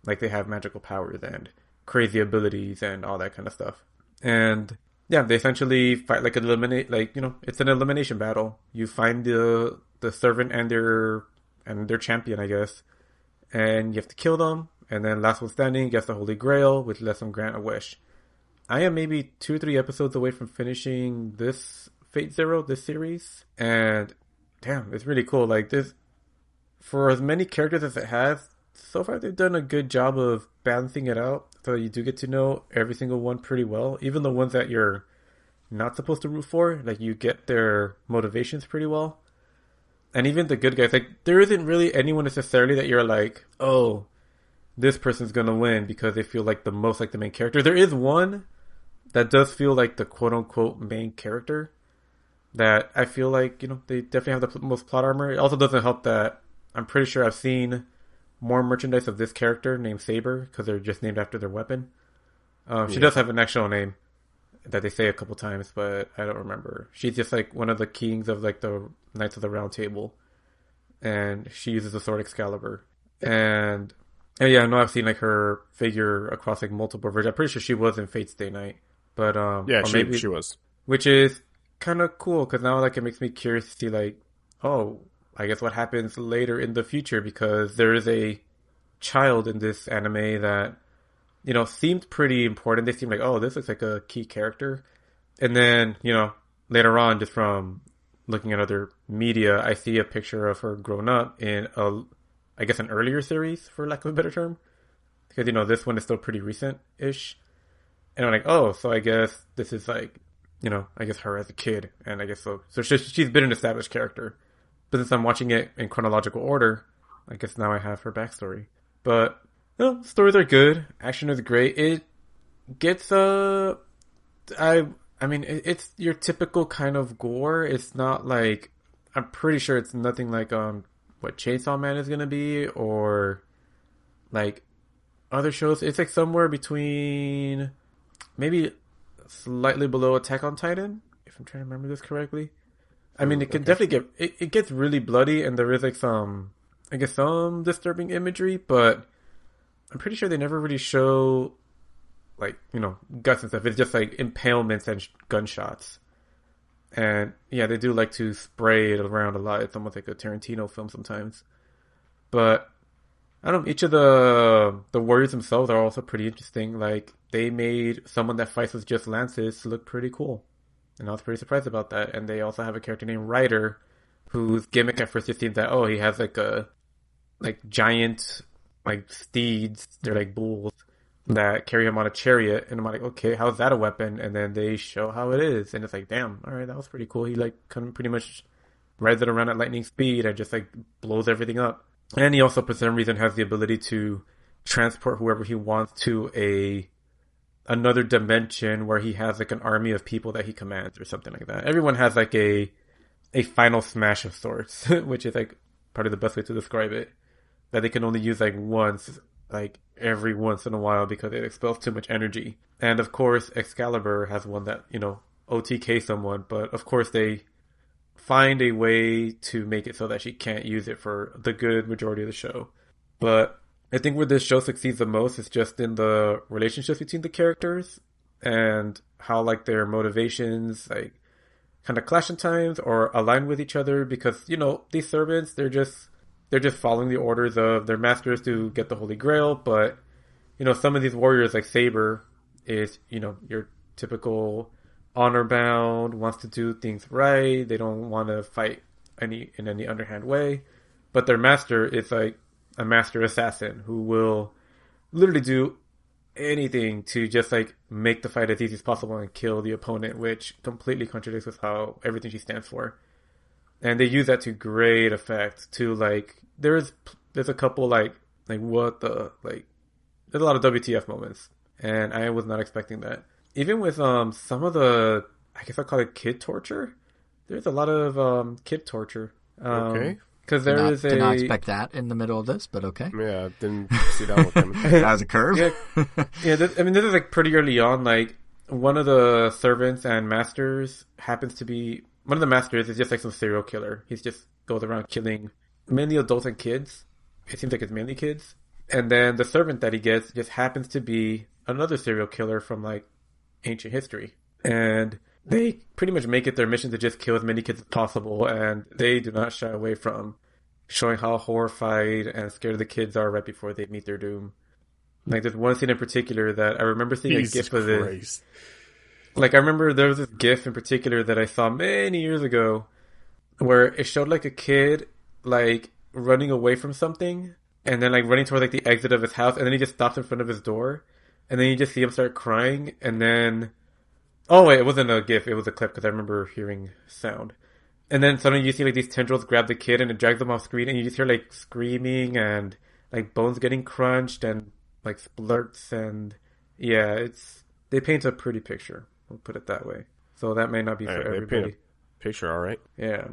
like they have magical powers and crazy abilities and all that kind of stuff. And yeah, they essentially fight like it's an elimination battle. You find the servant and their champion, I guess, and you have to kill them, and then last one standing gets the Holy Grail, which lets them grant a wish. I am maybe 2 or 3 episodes away from finishing this Fate Zero, this series, and damn, it's really cool. Like this, for as many characters as it has, so far they've done a good job of balancing it out, so you do get to know every single one pretty well. Even the ones that you're not supposed to root for, like you get their motivations pretty well. And even the good guys, like there isn't really anyone necessarily that you're like, oh, this person's gonna win because they feel like the most like the main character. There is one that does feel like the quote unquote main character that I feel like, they definitely have the most plot armor. It also doesn't help that I'm pretty sure I've seen more merchandise of this character named Saber because they're just named after their weapon. She does have an actual name that they say a couple times, but I don't remember. She's just like one of the kings of like the Knights of the Round Table, and she uses the sword Excalibur. And yeah, I know I've seen like her figure across like multiple versions. I'm pretty sure she was in Fate's Day Night, but
Yeah,
or
she was.
which is kind of cool because now like it makes me curious to see like, oh, I guess what happens later in the future, because there is a child in this anime that, you know, seemed pretty important. They seem like, oh, this looks like a key character. And then, you know, later on, just from looking at other media, I see a picture of her grown up in I guess an earlier series, for lack of a better term. Because, you know, this one is still pretty recent-ish. And I'm like, oh, so I guess this is like, you know, I guess her as a kid. And I guess so. So she's been an established character. But since I'm watching it in chronological order, I guess now I have her backstory. But, you know, stories are good. Action is great. It gets, I mean, it's your typical kind of gore. It's not like, I'm pretty sure it's nothing like, what Chainsaw Man is gonna be, or, like, other shows. It's like somewhere between, maybe slightly below Attack on Titan, if I'm trying to remember this correctly. I mean, it can definitely it gets really bloody, and there is like some disturbing imagery, but I'm pretty sure they never really show, like, you know, guts and stuff. It's just like impalements and gunshots. And yeah, they do like to spray it around a lot. It's almost like a Tarantino film sometimes. But I don't know, each of the warriors themselves are also pretty interesting. Like, they made someone that fights with just lances look pretty cool. And I was pretty surprised about that. And they also have a character named Ryder, whose gimmick at first just seems that, oh, he has like a giant like steeds, they're like bulls, that carry him on a chariot. And I'm like, okay, how's that a weapon? And then they show how it is. And it's like, damn, all right, that was pretty cool. He like pretty much rides it around at lightning speed and just like blows everything up. And he also, for some reason, has the ability to transport whoever he wants to another dimension where he has like an army of people that he commands or something like that. Everyone has like a final smash of sorts, which is like probably the best way to describe it. That they can only use like once, like every once in a while, because it expels too much energy. And of course, Excalibur has one that, you know, OTK someone, but of course they find a way to make it so that she can't use it for the good majority of the show. But I think where this show succeeds the most is just in the relationships between the characters and how like their motivations like kind of clash in times or align with each other, because, you know, these servants, they're just following the orders of their masters to get the Holy Grail. But, you know, some of these warriors like Saber is, you know, your typical honor bound, wants to do things right. They don't want to fight in any underhand way. But their master is like a master assassin who will literally do anything to just like make the fight as easy as possible and kill the opponent, which completely contradicts with how everything she stands for. And they use that to great effect. To like, there's a couple like what the like, there's a lot of WTF moments, and I was not expecting that. Even with some of the, I guess I'll call it kid torture. There's a lot of kid torture.
Okay.
Because
did not expect that in the middle of this, but okay.
Yeah, didn't see that one coming.
That was a curve.
Yeah. This is like pretty early on. Like, one of the servants and masters happens to be, one of the masters is just like some serial killer. He just goes around killing mainly adults and kids. It seems like it's mainly kids. And then the servant that he gets just happens to be another serial killer from like ancient history. And they pretty much make it their mission to just kill as many kids as possible, and they do not shy away from showing how horrified and scared the kids are right before they meet their doom. Like, there's one scene in particular that I remember seeing a GIF of this. Like, I remember there was this GIF in particular that I saw many years ago where it showed like a kid like running away from something and then like running towards like the exit of his house, and then he just stops in front of his door, and then you just see him start crying, and then, oh wait, it wasn't a GIF, it was a clip because I remember hearing sound. And then suddenly you see like these tendrils grab the kid and it drags them off screen, and you just hear like screaming and like bones getting crunched and like splurts, and yeah, they paint a pretty picture. We'll put it that way. So that may not be for everybody.
They paint a picture, all right.
Yeah.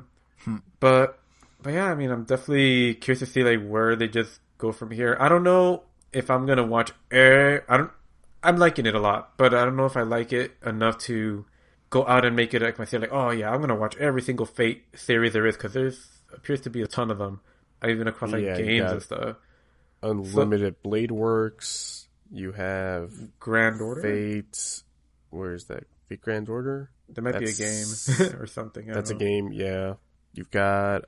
But But yeah, I mean, I'm definitely curious to see like where they just go from here. I don't know if I'm gonna watch. I don't. I'm liking it a lot, but I don't know if I like it enough to go out and make it like myself. Like, oh yeah, I'm gonna watch every single Fate series there is because there's appears to be a ton of them, even across like
Yeah, you
games
got
and stuff.
Unlimited Blade Works. You have
Grand Order.
Fate. Where is that? Fate Grand Order.
There might be a game or something.
That's a game. Yeah. You've got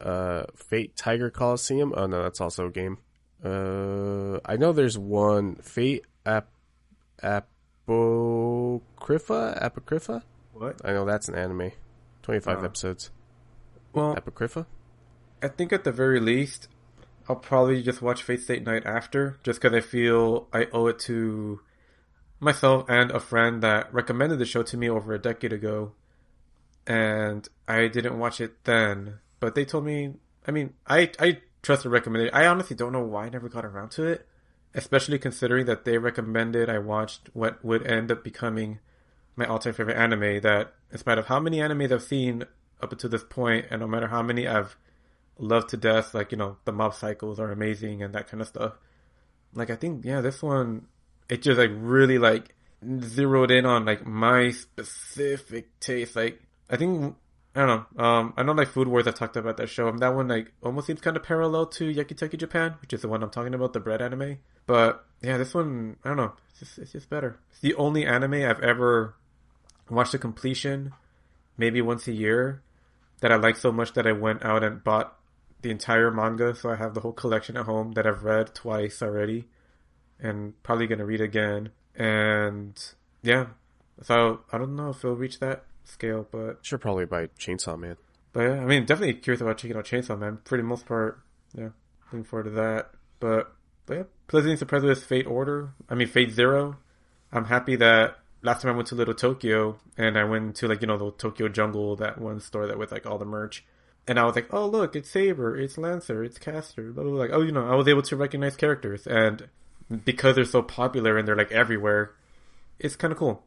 Fate Tiger Coliseum. Oh no, that's also a game. I know there's one Fate Apocrypha.
What?
I know that's an anime. 25 episodes.
Well,
Apocrypha.
I think at the very least, I'll probably just watch Fate Stay Night after, just because I feel I owe it to myself and a friend that recommended the show to me over a decade ago, and I didn't watch it then. But they told me, I mean, I trust the recommendation. I honestly don't know why I never got around to it, especially considering that they recommended I watched what would end up becoming my all-time favorite anime. That, in spite of how many animes I've seen up until this point, and no matter how many I've loved to death, like, you know, the mob cycles are amazing and that kind of stuff. Like, I think, yeah, this one, it just, like, really, like, zeroed in on, like, my specific taste. Like, I think, I don't know, I know, like, Food Wars, I've talked about that show, and that one, like, almost seems kind of parallel to Yakiteki Japan, which is the one I'm talking about, the bread anime. But, yeah, this one, I don't know, it's just better. It's the only anime I've ever watched to completion, maybe once a year, that I like so much that I went out and bought the entire manga, so I have the whole collection at home that I've read twice already, and probably gonna read again. And yeah, so I don't know if it'll reach that scale, but
Should probably buy Chainsaw Man.
but yeah, I mean, definitely curious about checking out Chainsaw Man. For the most part, yeah, looking forward to that. But yeah, pleasantly surprised with Fate Zero. I'm happy that last time I went to Little Tokyo and I went to, like, you know, the Tokyo Jungle, that one store that with like all the merch. And I was like, oh, look, it's Saber, it's Lancer, it's Caster. Blah, blah, blah. Like, oh, you know, I was able to recognize characters. And because they're so popular and they're, like, everywhere, it's kind of cool.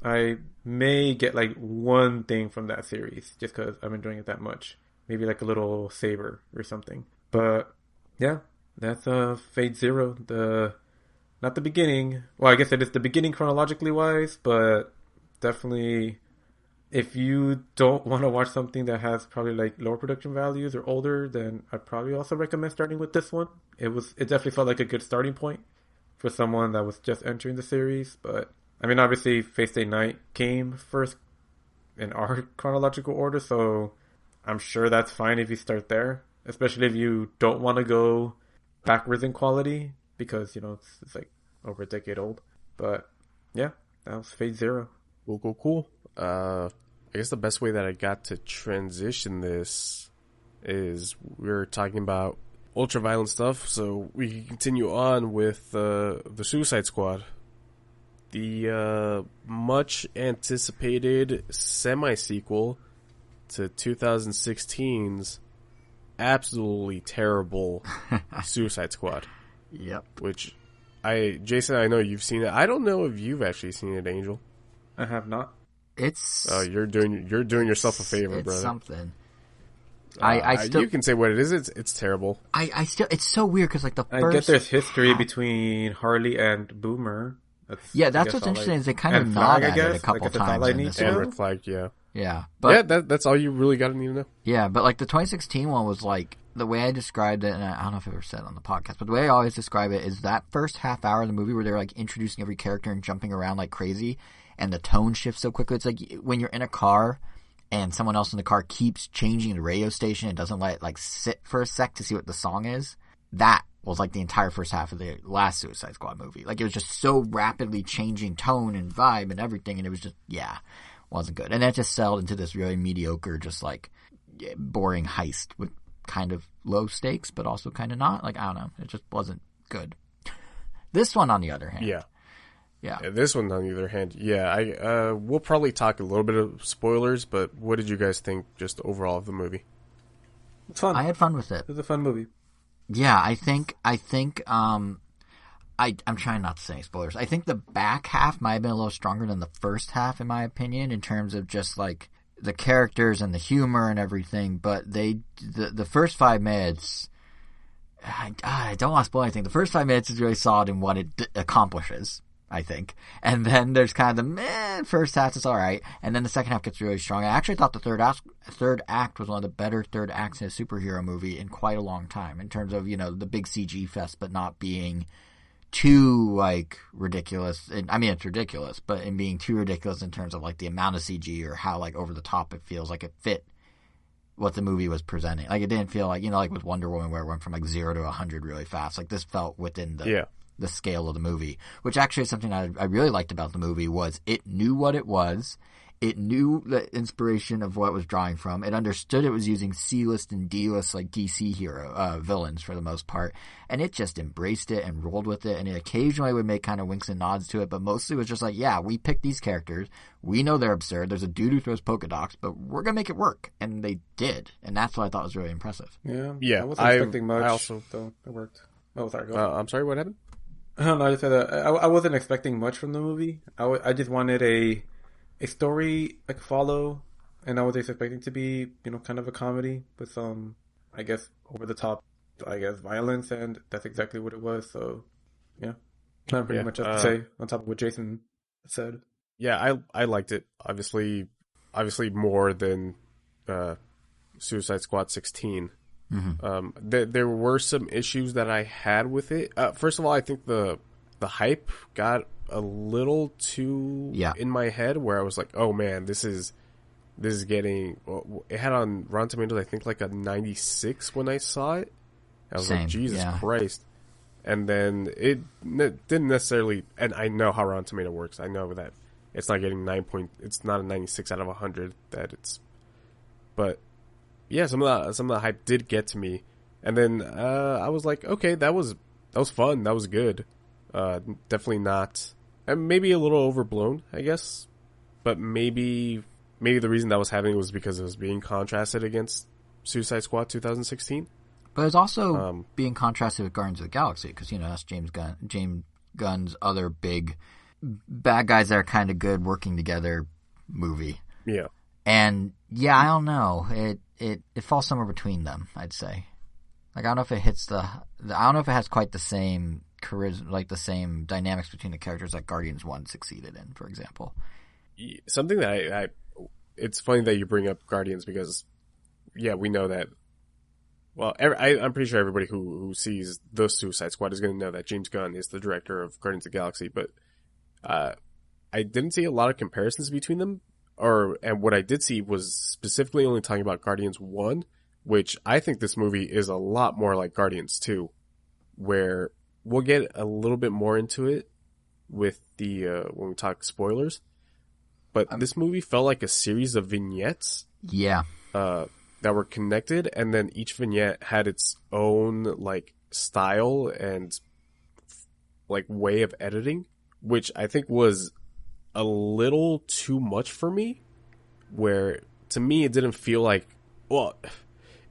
I may get, like, one thing from that series just because I'm enjoying it that much. Maybe, like, a little Saber or something. But, yeah, that's Fate Zero. Not the beginning. Well, I guess it is the beginning chronologically wise, but definitely, if you don't want to watch something that has probably like lower production values or older, then I'd probably also recommend starting with this one. It definitely felt like a good starting point for someone that was just entering the series. But I mean, obviously, Fate Stay Night came first in our chronological order, so I'm sure that's fine if you start there, especially if you don't want to go backwards in quality, because, you know, it's like over a decade old. But yeah, that was Fate Zero.
Cool. I guess the best way that I got to transition this is we're talking about ultra-violent stuff, so we can continue on with the Suicide Squad. The much-anticipated semi-sequel to 2016's absolutely terrible Suicide Squad.
Yep.
Which, Jason, I know you've seen it. I don't know if you've actually seen it, Angel.
I have not.
It's
you're doing yourself a favor,
it's
brother.
Something. I still,
you can say what it is. It's terrible.
I still, it's so weird because like the first.
I get there's history between Harley and Boomer.
That's what's interesting is they kind of nod at it a couple times in this
and Red Flag, yeah.
Yeah, but
that's all you really got to need to know.
Yeah, but like the 2016 one was like the way I described it, and I don't know if I ever said it on the podcast, but the way I always describe it is that first half hour of the movie where they're like introducing every character and jumping around like crazy, and the tone shifts so quickly. It's like when you're in a car and someone else in the car keeps changing the radio station and doesn't let it like sit for a sec to see what the song is. That was like the entire first half of the last Suicide Squad movie. Like it was just so rapidly changing tone and vibe and everything, and it was just wasn't good. And that just settled into this really mediocre, just like boring heist with kind of low stakes, but also kind of not. Like, I don't know. It just wasn't good. This one, on the other hand.
Yeah.
This
one, on the other hand. Yeah. We'll probably talk a little bit of spoilers, but what did you guys think just overall of the movie?
It's fun.
I had fun with it.
It was a fun movie.
Yeah, I think I'm trying not to say any spoilers. I think the back half might have been a little stronger than the first half, in my opinion, in terms of just like the characters and the humor and everything, but the first 5 minutes, I don't want to spoil anything. The first 5 minutes is really solid in what it accomplishes, I think. And then there's kind of the meh first half is all right, and then the second half gets really strong. I actually thought the third act was one of the better third acts in a superhero movie in quite a long time, in terms of, the big CG fest, but not being too, ridiculous. I mean, it's ridiculous, but in being too ridiculous in terms of, the amount of CG or how, over the top it feels like it fit what the movie was presenting. It didn't feel like with Wonder Woman where it went from 0 to 100 really fast. This felt within the scale of the movie, which actually is something I really liked about the movie. Was it knew what it was. It knew the inspiration of what it was drawing from. It understood it was using C-list and D-list DC hero villains for the most part, and it just embraced it and rolled with it. And it occasionally would make kind of winks and nods to it, but mostly was just yeah, we picked these characters. We know they're absurd. There's a dude who throws polka dots, but we're gonna make it work, and they did. And that's what I thought was really impressive.
Yeah. I wasn't expecting much. I also, though it worked. Oh, sorry. Go
I'm sorry. What happened?
I don't know. I just said I wasn't expecting much from the movie. I just wanted a story follow, and I was expecting to be kind of a comedy with some I guess over the top violence, and that's exactly what it was. So yeah, not pretty much else to say on top of what Jason said.
Yeah, I liked it. Obviously more than Suicide Squad 16.
Mm-hmm.
There were some issues that I had with it. First of all, I think the hype got a little too in my head, where I was like, oh man, this is getting. It had on Rotten Tomatoes, I think, a 96 when I saw it. I was like, Jesus Christ. And then it didn't necessarily, and I know how Rotten Tomato works. I know that it's not getting it's not a 96 out of 100 but yeah, some of the hype did get to me. And then I was like, okay, that was fun. That was good. Definitely not, and maybe a little overblown, I guess. But maybe the reason that was happening was because it was being contrasted against Suicide Squad 2016.
But it's also being contrasted with Guardians of the Galaxy, because that's James Gunn's other big bad guys that are kind of good working together movie.
Yeah.
And yeah, I don't know. It falls somewhere between them, I'd say. I don't know if it hits I don't know if it has quite the same charisma, the same dynamics between the characters that Guardians 1 succeeded in, for example.
Something that it's funny that you bring up Guardians, because we know that. Well, I'm pretty sure everybody who sees the Suicide Squad is going to know that James Gunn is the director of Guardians of the Galaxy, but I didn't see a lot of comparisons between them. And what I did see was specifically only talking about Guardians 1, which I think this movie is a lot more like Guardians 2, where we'll get a little bit more into it with the when we talk spoilers. But this movie felt like a series of vignettes.
Yeah.
That were connected, and then each vignette had its own style and way of editing, which I think was a little too much for me, where to me it didn't feel like,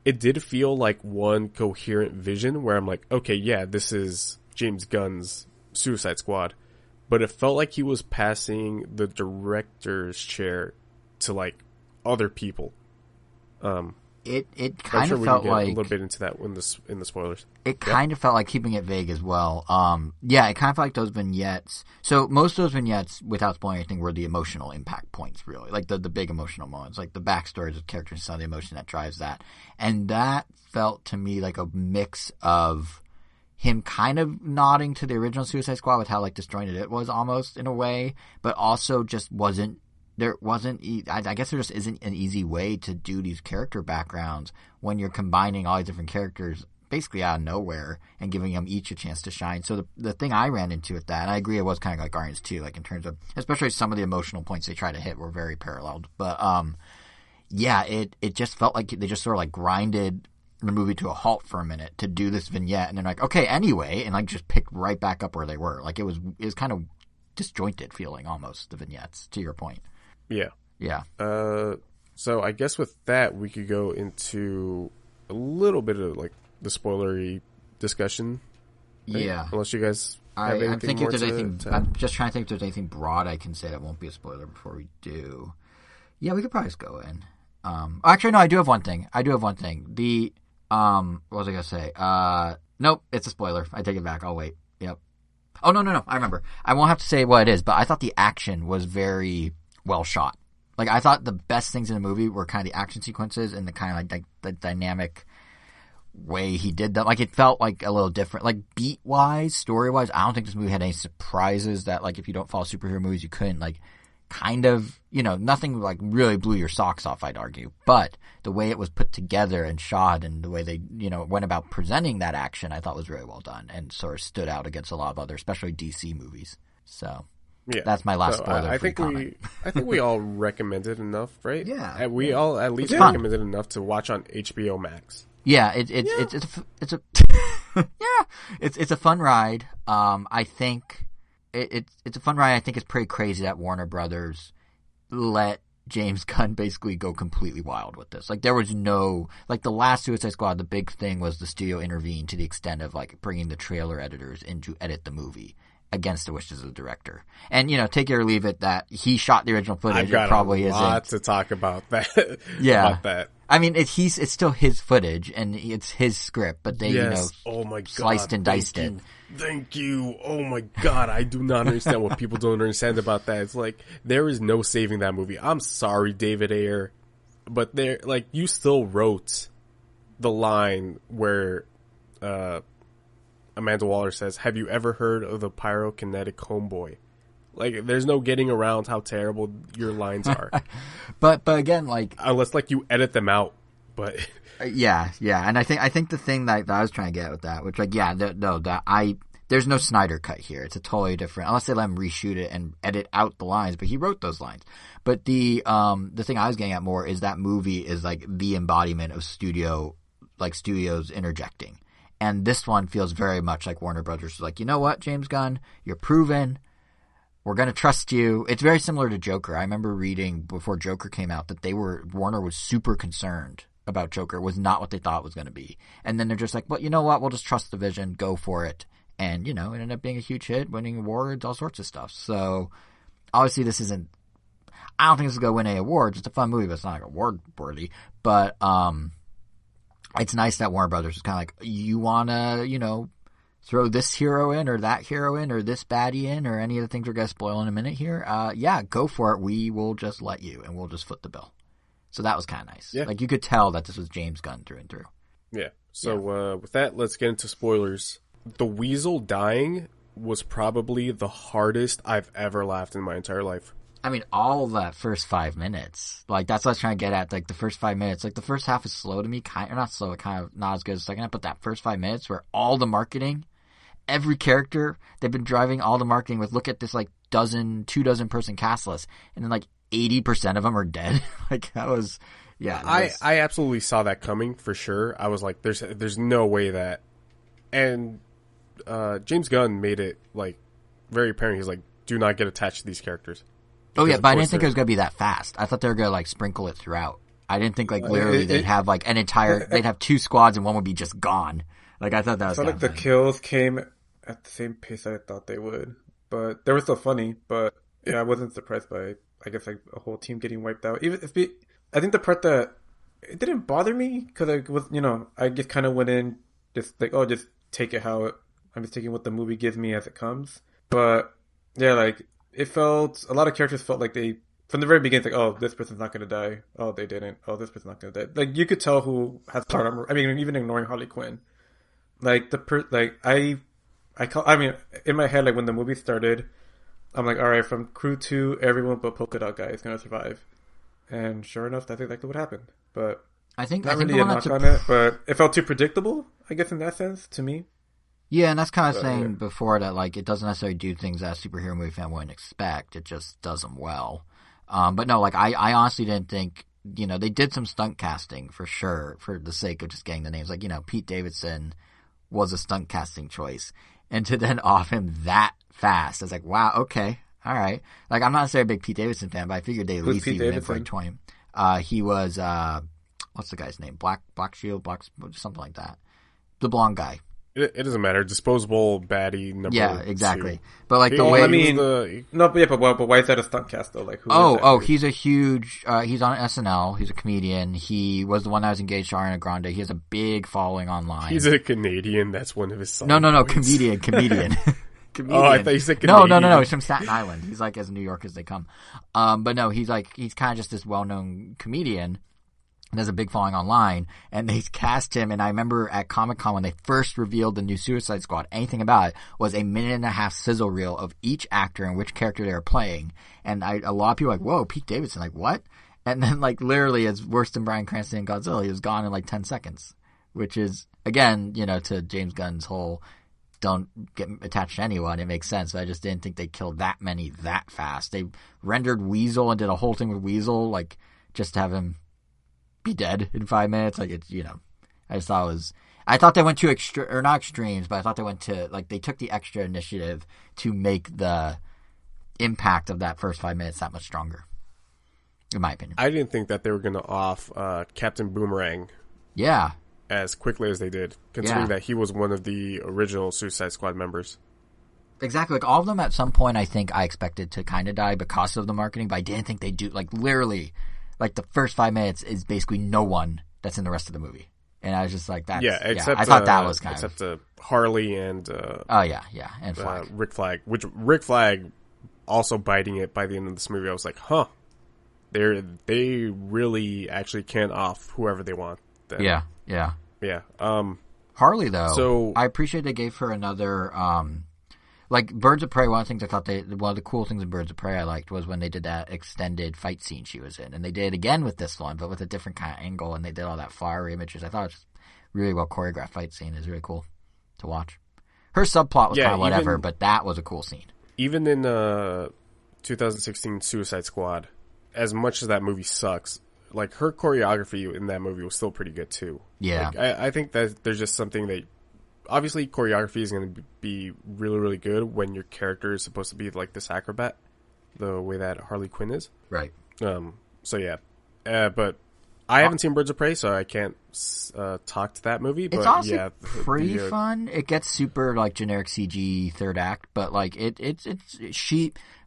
it did feel like one coherent vision where I'm like, okay, yeah, this is James Gunn's Suicide Squad, but it felt like he was passing the director's chair to other people.
It kind of felt like
a little bit into that in the spoilers.
It kind of felt like, keeping it vague as well. It kind of felt like those vignettes. So most of those vignettes, without spoiling anything, were the emotional impact points, really, the big emotional moments, the backstories of characters and some of the emotion that drives that. And that felt to me like a mix of him kind of nodding to the original Suicide Squad with how disjointed it was almost in a way, but also just wasn't. There wasn't, I guess there just isn't an easy way to do these character backgrounds when you're combining all these different characters basically out of nowhere and giving them each a chance to shine. So the thing I ran into with that, and I agree it was kind of like Guardians 2, in terms of, especially some of the emotional points they try to hit were very paralleled. But, it just felt like they just sort of grinded the movie to a halt for a minute to do this vignette, and then okay, anyway, and just picked right back up where they were. It was kind of disjointed feeling almost, the vignettes, to your point.
Yeah.
Yeah.
So I guess with that, we could go into a little bit of the spoilery discussion. Right?
Yeah.
Unless you guys have anything more to...
I'm just trying to think if there's anything broad I can say that won't be a spoiler before we do. Yeah, we could probably just go in. Actually, no, I do have one thing. The, what was I going to say? Nope, it's a spoiler. I take it back. I'll wait. Yep. Oh, no. I remember. I won't have to say what it is, but I thought the action was very well shot. Like, I thought the best things in the movie were kind of the action sequences and the kind of like the dynamic way he did that. Like, it felt like a little different. Like, beat-wise, story-wise, I don't think this movie had any surprises that, like, if you don't follow superhero movies, you couldn't, like, kind of, nothing, like, really blew your socks off, I'd argue. But the way it was put together and shot and the way they, went about presenting that action, I thought was really well done and sort of stood out against a lot of other, especially DC movies. So, yeah, that's my last spoiler. I
think we all recommended enough, right?
Yeah.
And we all at least recommended enough to watch on HBO Max.
Yeah, it's a it's a fun ride. I think it's a fun ride. I think it's pretty crazy that Warner Brothers let James Gunn basically go completely wild with this. Like, there was no, like, the last Suicide Squad, the big thing was the studio intervened to the extent of, like, bringing the trailer editors in to edit the movie against the wishes of the director. And, take it or leave it that he shot the original footage.
I've got
it probably
a lot to talk about that.
Yeah.
About that.
I mean, it's still his footage and it's his script, but they,
oh my God,
sliced and diced it.
Thank you. Oh my God, I do not understand what people don't understand about that. It's like, there is no saving that movie. I'm sorry, David Ayer, but you still wrote the line where, Amanda Waller says, "Have you ever heard of the pyrokinetic homeboy?" Like, there's no getting around how terrible your lines are.
but again, like,
unless you edit them out. But
yeah, and I think the thing that I was trying to get with that, which there's no Snyder cut here. It's a totally different, unless they let him reshoot it and edit out the lines. But he wrote those lines. But the thing I was getting at more is that movie is like the embodiment of studios interjecting. And this one feels very much like Warner Brothers was like, you know what, James Gunn, you're proven. We're going to trust you. It's very similar to Joker. I remember reading before Joker came out that Warner was super concerned about Joker. It was not what they thought it was going to be. And then they're just like, well, you know what? We'll just trust the vision. Go for it. And, it ended up being a huge hit, winning awards, all sorts of stuff. So, obviously I don't think this is going to win any awards. It's a fun movie, but it's not like award worthy. But, it's nice that Warner Brothers is kind of like, you want to, throw this hero in or that hero in or this baddie in or any of the things we're going to spoil in a minute here. Yeah, go for it. We will just let you and we'll just foot the bill. So that was kind of nice. Yeah. Like, you could tell that this was James Gunn through and through.
Yeah. So with that, let's get into spoilers. The Weasel dying was probably the hardest I've ever laughed in my entire life.
I mean, all of that first 5 minutes, like, that's what I was trying to get at. Like, the first 5 minutes, like, the first half is slow to me, not slow, kind of not as good as the second half, but that first 5 minutes where all the marketing, every character, they've been driving all the marketing with, look at this, like, 2 dozen person cast list, and then, like, 80% of them are dead. Like, that was, yeah.
I absolutely saw that coming, for sure. I was like, there's no way that, and James Gunn made it, like, very apparent. He's like, do not get attached to these characters.
Oh yeah, but I didn't think it was going to be that fast. I thought they were going to, like, sprinkle it throughout. I didn't think, like, literally they'd have, like, they'd have 2 squads and one would be just gone. Like, I thought that was
kind of funny. The kills came at the same pace I thought they would. But they were still funny, but yeah, I wasn't surprised by, I guess, like, a whole team getting wiped out. I think the part that, it didn't bother me, because I was, I just kind of went in, just like, oh, just take it I'm just taking what the movie gives me as it comes. But, yeah, like, a lot of characters felt like they, from the very beginning, like, oh, this person's not going to die. Oh, they didn't. Oh, this person's not going to die. Like, you could tell who has power armor. I mean, even ignoring Harley Quinn. Like, in my head, like, when the movie started, I'm like, all right, from crew 2, everyone but Polka Dot Guy is going to survive. And sure enough, that's exactly what happened. But
I think
really a knock on it, but it felt too predictable, I guess, in that sense, to me.
Yeah, and that's kind of saying before that, like, it doesn't necessarily do things that a superhero movie fan wouldn't expect. It just does them well. But no, like, I honestly didn't think, they did some stunt casting for sure, for the sake of just getting the names. Like, Pete Davidson was a stunt casting choice. And to then off him that fast, I was like, wow, okay, all right. Like, I'm not necessarily a big Pete Davidson fan, but I figured they'd at least leave him in for 20. He was, what's the guy's name? Black Shield, something like that. The blonde guy.
It doesn't matter. Disposable baddie number.
Yeah, exactly.
two.
But like the
He-
way
I
he
mean,
was
no, but yeah, but why is that a stunt cast though? Like, who is that
Oh,
dude?
he's a huge. He's on SNL. He's a comedian. He was the one that was engaged to Ariana Grande. He has a big following online.
he's a Canadian. That's one of his songs.
no, comedian. Comedian.
Oh, I thought you said
No.
Canadian.
He's from Staten Island. He's like as New York as they come. But no, he's kind of just this well-known comedian. There's a big following online, and they cast him. And I remember at Comic-Con when they first revealed the new Suicide Squad, anything about it was a 1.5-minute sizzle reel of each actor and which character they were playing. And a lot of people were like, whoa, Pete Davidson, like what? And then like literally it's worse than Bryan Cranston in Godzilla. He was gone in like 10 seconds, which is, again, to James Gunn's whole don't get attached to anyone. It makes sense. But I just didn't think they killed that many that fast. They rendered Weasel and did a whole thing with Weasel, like just to have him be dead in 5 minutes. Like it's, I just thought I thought they went to not extremes, but I thought they went to, like, they took the extra initiative to make the impact of that first 5 minutes that much stronger, in my opinion.
I didn't think that they were going to off Captain Boomerang
Yeah.
as quickly as they did, considering
Yeah.
that he was one of the original Suicide Squad members.
Exactly. Like, all of them at some point, I think I expected to kind of die because of the marketing, but I didn't think they'd do, like, literally, like, the first 5 minutes is basically no one that's in the rest of the movie. And I was just like, that's,
Except
I thought that was kind of.
except Harley and
And Flag.
Rick Flag, which Rick Flag also biting it by the end of this movie. I was like, huh, they really actually can off whoever they want. Then.
Yeah. Harley, though,
So-
I appreciate they gave her another, like, Birds of Prey. One of the things I thought one of the cool things in Birds of Prey I liked was when they did that extended fight scene she was in. And they did it again with this one, but with a different kind of angle, and they did all that flowery images. I thought it was just really well choreographed fight scene. It was really cool to watch. Her subplot was kind of whatever, but that was a cool scene.
Even in 2016 Suicide Squad, as much as that movie sucks, like, her choreography in that movie was still pretty good too.
Yeah.
Like, I think that there's just something that, obviously choreography is going to be really, really good when your character is supposed to be like this acrobat, the way that Harley Quinn is.
Right.
So yeah. But I haven't seen Birds of Prey, so I can't talk to that movie. But
It's honestly
yeah,
pretty fun. It gets super, like, generic CG third act, but, like,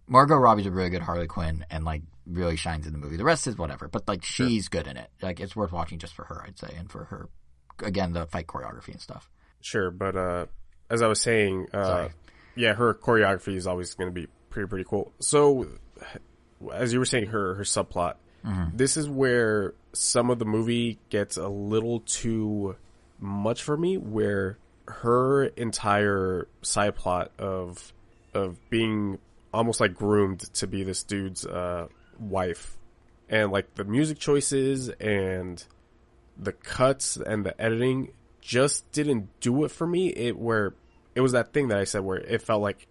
Margot Robbie's a really good Harley Quinn and, like, really shines in the movie. The rest is whatever, but, like, she's good in it. Like, it's worth watching just for her, I'd say, and for her, again, the fight choreography and stuff.
Sure, but as I was saying, yeah, her choreography is always going to be pretty cool. So, as you were saying, her subplot, this is where some of the movie gets a little too much for me, where her entire side plot of being almost like groomed to be this dude's wife, and like the music choices and the cuts and the editing just didn't do it for me. It was that thing that I said where it felt like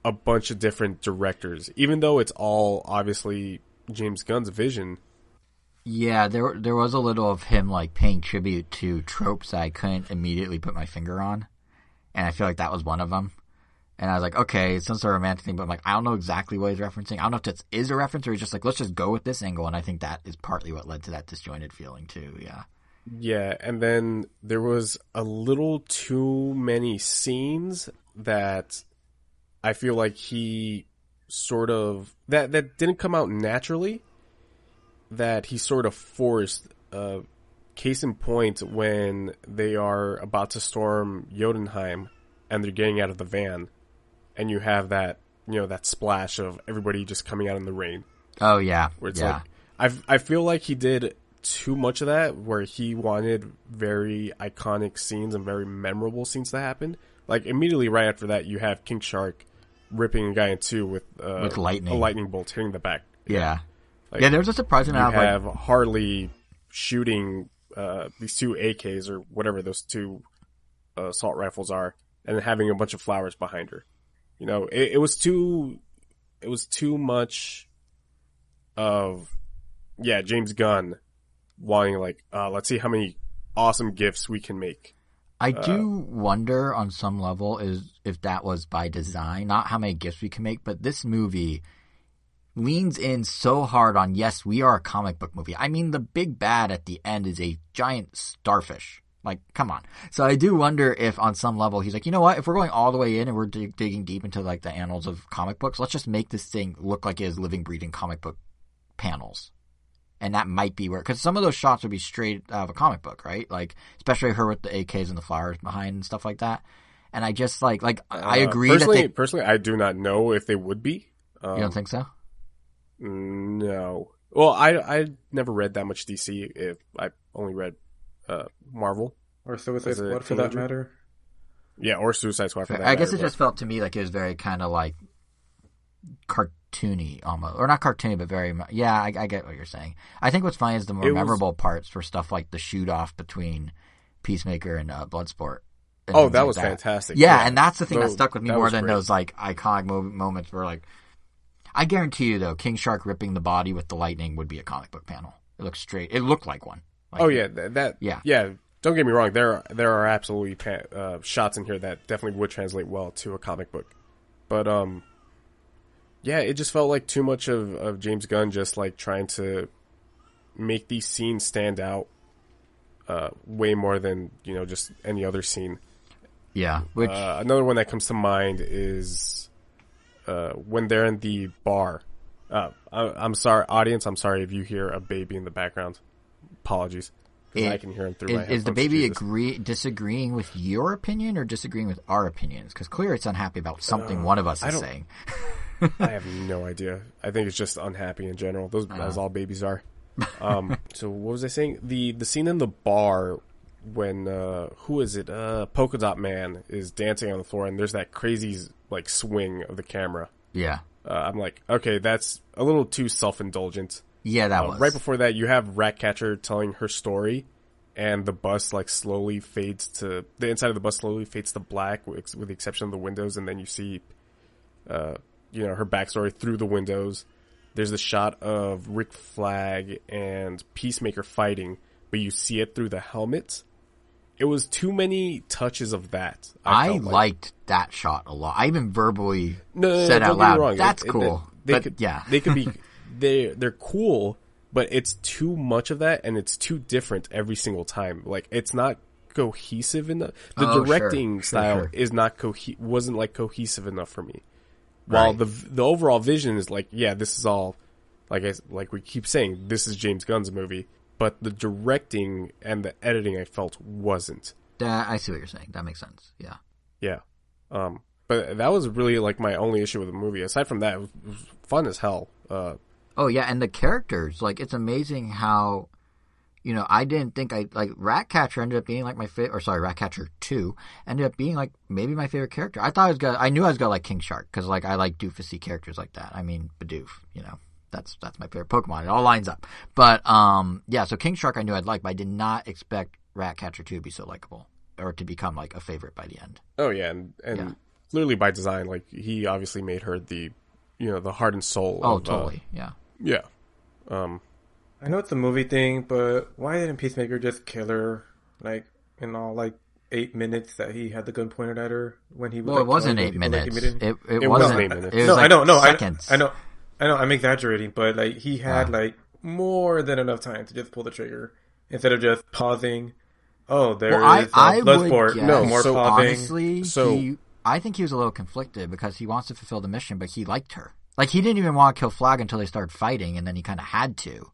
a bunch of different directors, even though it's all obviously James Gunn's vision.
Yeah, there was a little of him, like, paying tribute to tropes that I couldn't immediately put my finger on, and I feel like that was one of them. And I was like, okay, it's some sort of romantic thing, but I'm like, I don't know exactly what he's referencing. I don't know if this is a reference or he's just like, let's just go with this angle, and I think that is partly what led to that disjointed feeling too. Yeah.
Yeah, and then there was a little too many scenes that I feel like he sort of that didn't come out naturally, that he sort of forced. Case in point, when they are about to storm Jotunheim and they're getting out of the van, and you have that, that splash of everybody just coming out in the rain.
Oh yeah,
where it's like, I feel like he did too much of that, where he wanted very iconic scenes and very memorable scenes to happen. Like, immediately right after that, you have King Shark ripping a guy in two with
lightning.
a lightning bolt hitting the back.
Yeah.
Like,
Yeah, there was a surprising amount
you
of,
have Harley shooting these two AKs or whatever those two assault rifles are, and then having a bunch of flowers behind her. It was too much of, James Gunn wanting, like, let's see how many awesome gifts we can make.
I do wonder on some level if that was by design, not how many gifts we can make, but this movie leans in so hard on, yes, we are a comic book movie. I mean, the big bad at the end is a giant starfish. Like, come on. So I do wonder if on some level he's like, you know what? If we're going all the way in and we're digging deep into like the annals of comic books, let's just make this thing look like it is living, breathing comic book panels. And that might be where, because some of those shots would be straight out of a comic book, right? Like, especially her with the AKs and the flowers behind and stuff like that. And I just I agree
personally, I do not know if they would be.
You don't think so?
No. Well, I never read that much DC. If I only read Marvel
or Suicide Squad for that matter.
Yeah, or Suicide Squad for that
I
matter.
guess it just felt to me like it was very kind of like cartoony almost, or not cartoony, but very much. Yeah, I get what you're saying. I think what's funny is the more memorable parts were stuff like the shoot off between Peacemaker and Bloodsport.
And that was fantastic.
Yeah, and that's the thing that stuck with me more than
great.
Those like iconic moments where like, I guarantee you though, King Shark ripping the body with the lightning would be a comic book panel. It looks straight. It looked like one. Like,
yeah. Don't get me wrong. There are absolutely shots in here that definitely would translate well to a comic book, but yeah, it just felt like too much of James Gunn just like trying to make these scenes stand out way more than just any other scene.
Yeah, which
another one that comes to mind is when they're in the bar. I'm sorry, audience. I'm sorry if you hear a baby in the background. Apologies. I can hear him through my headphones.
Is the baby disagreeing with your opinion or disagreeing with our opinions? Because clearly it's unhappy about something one of us is saying.
I have no idea. I think it's just unhappy in general. As all babies are. So what was I saying? The scene in the bar when who is it? Polka Dot Man is dancing on the floor and there's that crazy like swing of the camera.
Yeah.
I'm like, okay, that's a little too self-indulgent.
Yeah, that was.
Right before that, you have Ratcatcher telling her story, and the bus like slowly fades to the inside of the bus slowly fades to black, with the exception of the windows, and then you see, her backstory through the windows. There's a shot of Rick Flag and Peacemaker fighting, but you see it through the helmets. It was too many touches of that.
I liked that shot a lot. I even verbally said out loud, "That's cool."
They could be. They're cool, but it's too much of that, and it's too different every single time. Like, it's not cohesive enough. The directing style is not wasn't like cohesive enough for me. While the overall vision is like, yeah, this is all like we keep saying, this is James Gunn's movie, but the directing and the editing I felt wasn't.
I see what you're saying. That makes sense. Yeah.
Yeah. But that was really like my only issue with the movie. Aside from that, it was fun as hell.
Oh yeah, and the characters, like, it's amazing how, I didn't think Ratcatcher ended up being like my favorite, or sorry, Ratcatcher 2 ended up being like maybe my favorite character. I knew I was gonna like King Shark, because like I like doofusy characters like that. I mean, Bidoof, that's my favorite Pokemon. It all lines up. But yeah, so King Shark I knew I'd like, but I did not expect Ratcatcher 2 to be so likable, or to become like a favorite by the end.
Oh yeah, and clearly by design, like he obviously made her the the heart and soul.
Oh, totally. Yeah.
Yeah.
I know it's a movie thing, but why didn't Peacemaker just kill her, like, in all, like, 8 minutes that he had the gun pointed at her when he was?
Well, it wasn't 8 minutes. It
wasn't 8 minutes.
It was seconds.
I know. I'm exaggerating, but like he had like more than enough time to just pull the trigger instead of just pausing. Oh, there is blood sport.
No,
more
so
pausing.
Honestly, I think he was a little conflicted because he wants to fulfill the mission, but he liked her. Like, he didn't even want to kill Flag until they started fighting, and then he kind of had to.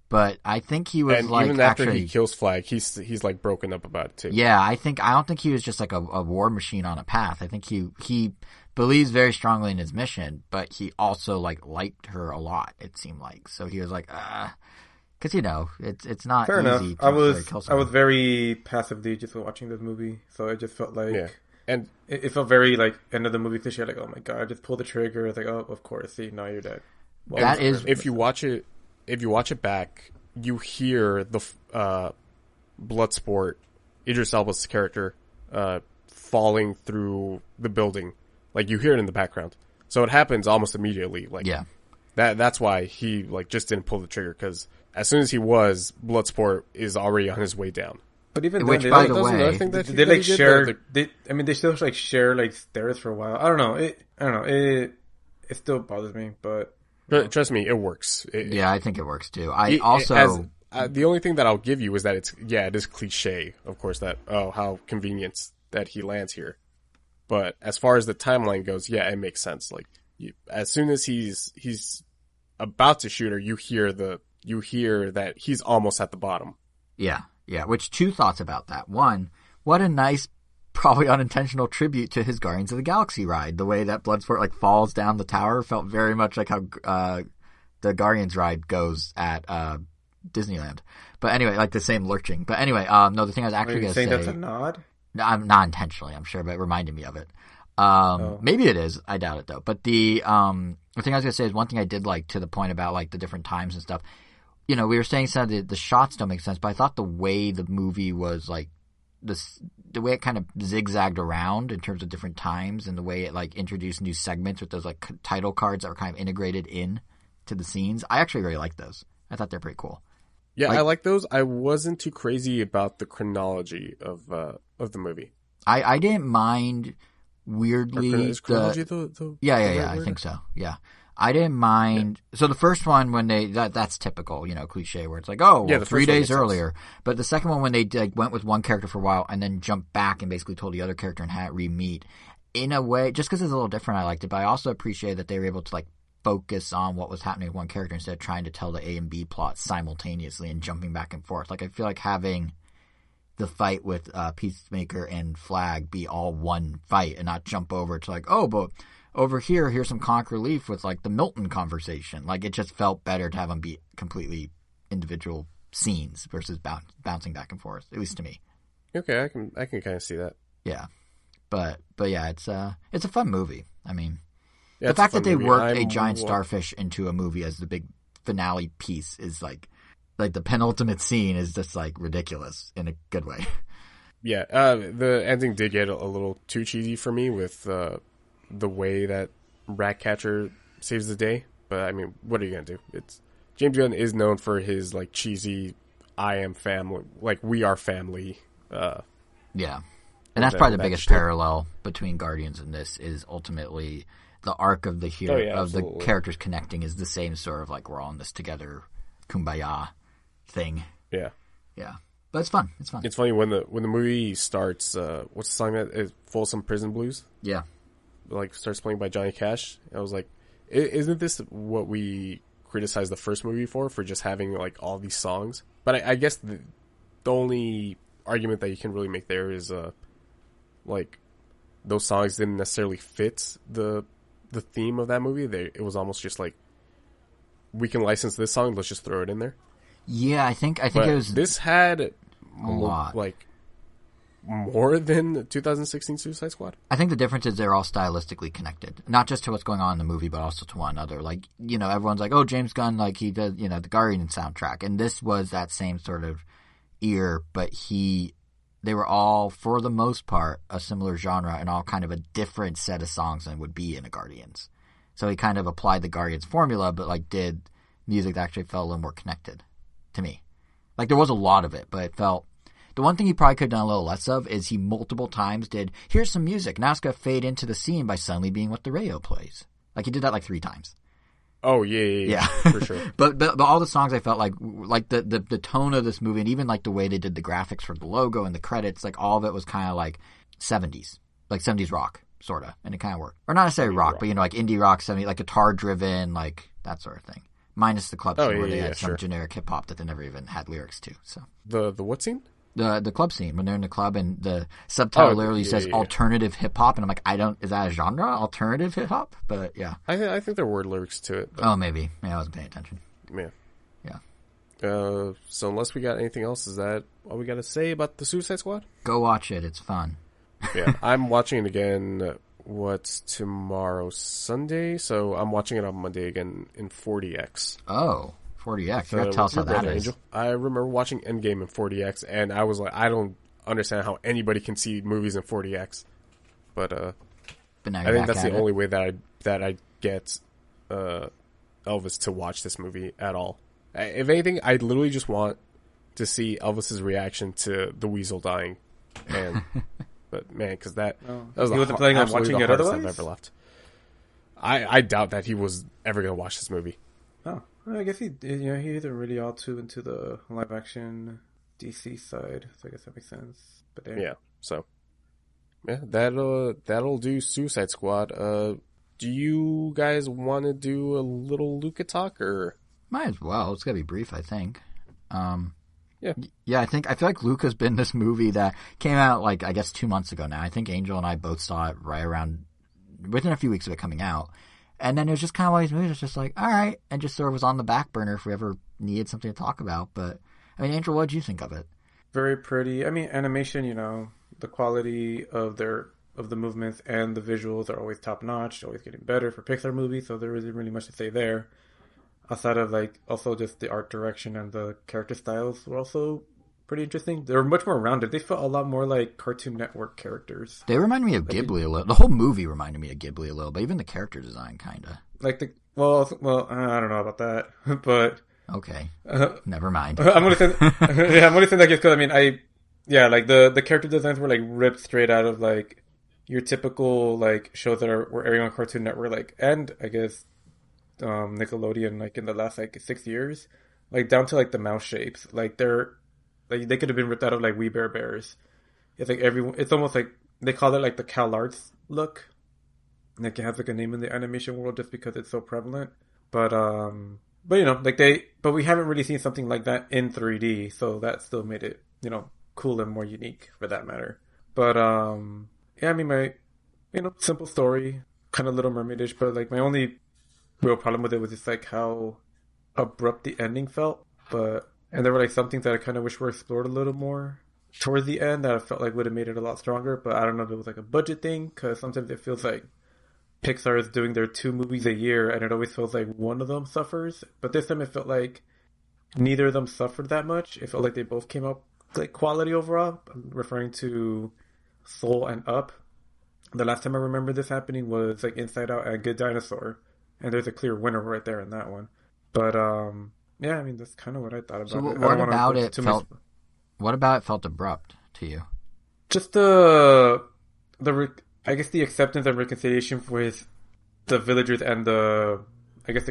But I think he was
and
like,
even after he kills Flag, he's like broken up about it too.
Yeah, I don't think he was just like a war machine on a path. I think he believes very strongly in his mission, but he also like liked her a lot. It seemed like, so he was like, because it's not
fair
easy.
Enough. I was very passively just watching this movie, so it just felt like.
Yeah. And
it felt very like end of the movie cliche, like, oh my god, I just pulled the trigger. It's like, oh, of course, see, now you're dead.
Well, that is,
if you watch it back, you hear the Bloodsport, Idris Elba's character, falling through the building. Like, you hear it in the background, so it happens almost immediately. Like,
yeah,
that's why he like just didn't pull the trigger, because as soon as he was, Bloodsport is already on his way down.
But even
which,
then,
by the way,
they like share. They still like share like stairs for a while. I don't know. It still bothers me, but
trust me, it works.
I think it works too. I also
the only thing that I'll give you is that it is cliche, of course, that, oh, how convenient that he lands here. But as far as the timeline goes, yeah, it makes sense. Like, as soon as he's about to shoot her, you hear that he's almost at the bottom.
Yeah. Which, two thoughts about that. One, what a nice, probably unintentional tribute to his Guardians of the Galaxy ride. The way that Bloodsport like falls down the tower felt very much like how the Guardians ride goes at Disneyland. But anyway, like the same lurching. But anyway, no, the thing I was actually going to say...
saying that's a nod?
I'm not intentionally, I'm sure, but it reminded me of it. Maybe it is. I doubt it, though. But the thing I was going to say is one thing I did like to the point about like the different times and stuff. You know, we were saying some of the shots don't make sense, but I thought the way the movie was like the way it kind of zigzagged around in terms of different times and the way it like introduced new segments with those like title cards that were kind of integrated in to the scenes. I actually really liked those. I thought they're pretty cool.
Yeah, I like those. I wasn't too crazy about the chronology of the movie.
I didn't mind weirdly.
Is chronology the
yeah, I think so. Yeah. I didn't mind. Yeah. So the first one, when that's typical, you know, cliche where it's like, oh, well, 3 days earlier. But the second one, when they like went with one character for a while and then jumped back and basically told the other character and had it re-meet, in a way, just because it's a little different, I liked it. But I also appreciate that they were able to like focus on what was happening with one character instead of trying to tell the A and B plot simultaneously and jumping back and forth. Like, I feel like having the fight with Peacemaker and Flag be all one fight and not jump over to like, oh, but over here's some comic relief with like the Milton conversation. Like, it just felt better to have them be completely individual scenes versus bouncing back and forth, at least to me.
Okay, I can kind of see that.
Yeah, but yeah, it's a fun movie. I mean,
yeah,
the fact that they worked a giant starfish into a movie as the big finale piece is like the penultimate scene is just like ridiculous in a good way.
Yeah, the ending did get a little too cheesy for me with the way that Ratcatcher saves the day. But I mean, what are you gonna do? It's James Gunn is known for his like cheesy "I am family," like "we are family."
Yeah, and that's probably the biggest parallel between Guardians and this is ultimately the arc of the hero of the characters connecting is the same sort of like we're all in this together, kumbaya thing.
Yeah.
But it's fun. It's fun.
It's funny when the movie starts. What's the song that is Folsom Prison Blues?
Yeah.
Like starts playing by Johnny Cash. I was like, isn't this what we criticized the first movie for just having like all these songs? But I guess the only argument that you can really make there is like those songs didn't necessarily fit the theme of that movie. It was almost just like, we can license this song, let's just throw it in there.
Yeah, I think it was.
This had
a lot,
like more than 2016 Suicide Squad.
I think the difference is they're all stylistically connected, not just to what's going on in the movie, but also to one another. Like, you know, everyone's like, "Oh, James Gunn, like he does, you know, the Guardian soundtrack," and this was that same sort of ear, but they were all, for the most part, a similar genre and all kind of a different set of songs than would be in a Guardians. So he kind of applied the Guardians formula, but like did music that actually felt a little more connected to me. Like, there was a lot of it, but it felt... The one thing he probably could have done a little less of is he multiple times did, here's some music, now it's going to fade into the scene by suddenly being what the radio plays. Like, he did that like 3 times.
Oh, yeah, for sure.
but all the songs I felt like the tone of this movie, and even like the way they did the graphics for the logo and the credits, like all of it was kind of like 70s. Like 70s rock, sort of, and it kind of worked. Or not necessarily rock, but, you know, like indie rock, 70s, like guitar-driven, like that sort of thing. Minus the club scene where they had some generic hip hop that they never even had lyrics to. So
the what scene?
The club scene, when they're in the club and the subtitle literally says alternative hip hop, and I'm like, is that a genre? Alternative hip hop? But yeah,
I think there were lyrics to it. But...
Oh, maybe. I wasn't paying attention.
Yeah. So unless we got anything else, is that all we got to say about the Suicide Squad?
Go watch it. It's fun.
Yeah, I'm watching it again. What's tomorrow? Sunday? So I'm watching it on Monday again in 40X.
Oh, 40X. You gotta tell us how that is. Angel.
I remember watching Endgame in 40X, and I was like, I don't understand how anybody can see movies in 40X. But
now
I think that's the only way that I get Elvis to watch this movie at all. If anything, I literally just want to see Elvis's reaction to the Weasel dying. And but man, because that was
he wasn't planning on watching it otherwise.
I've ever left. I doubt that he was ever going to watch this movie.
Oh, I guess he isn't really all too into the live action DC side, so I guess that makes sense. But
Yeah. So yeah, that'll do Suicide Squad. Do you guys want to do a little Luca talk or?
Might as well. It's gotta be brief, I think.
Yeah.
Yeah, I feel like Luca's been this movie that came out like I guess 2 months ago now. I think Angel and I both saw it right around within a few weeks of it coming out. And then it was just kind of one of these movies that's just like, all right, and just sort of was on the back burner if we ever needed something to talk about. But I mean, Angel, what did you think of it?
very pretty. I mean, animation. The quality of the movements and the visuals are always top notch, always getting better for Pixar movies. So there isn't really much to say there. Outside of also just the art direction and the character styles were also pretty interesting. They were much more rounded. They felt a lot more like Cartoon Network characters.
They remind me of Ghibli a little. The whole movie reminded me of Ghibli a little, but even the character design kind of.
Well, I don't know about that, but
okay, never mind.
I'm gonna say, yeah, I'm gonna say that just because the character designs were ripped straight out of your typical shows that were airing on Cartoon Network, and I guess Nickelodeon in the last 6 years, down to the mouse shapes. They could have been ripped out of We Bare Bears. It's it's almost they call it the Cal Arts look. It has a name in the animation world just because it's so prevalent. But we haven't really seen something like that in 3D, so that still made it cool and more unique for that matter. But yeah, I mean my simple story, kind of Little Mermaidish, but my only real problem with it was just how abrupt the ending felt. And there were some things that I kind of wish were explored a little more towards the end that I felt would have made it a lot stronger. But I don't know if it was a budget thing, because sometimes it feels Pixar is doing their 2 movies a year and it always feels one of them suffers. But this time it felt neither of them suffered that much. It felt they both came up quality overall. I'm referring to Soul and Up. The last time I remember this happening was Inside Out and Good Dinosaur. And there's a clear winner right there in that one. But yeah, I mean that's kind of what I thought about
so
it.
What about it felt abrupt to you?
Just I guess the acceptance and reconciliation with the villagers and the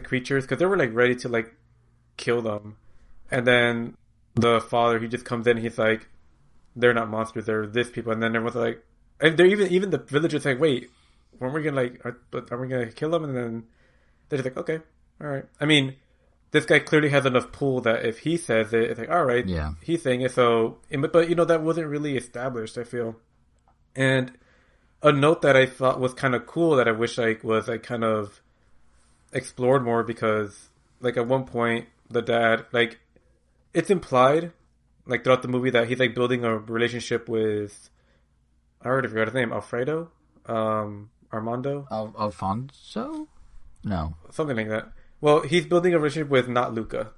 creatures, because they were ready to kill them, and then the father, he just comes in and he's they're not monsters, they're this people, and then everyone's and they're even the villagers wait, weren't we gonna are we gonna kill them? And then they're just okay, all right. I mean, this guy clearly has enough pull that if he says it, it's all right,
yeah, he's
saying it. So, but that wasn't really established, I feel. And a note that I thought was kind of cool that I wish was kind of explored more, because at one point the dad, it's implied throughout the movie that he's building a relationship with, I already forgot his name, Alfredo, Armando,
Alfonso, no,
something like that. Well, he's building a relationship with not Luca.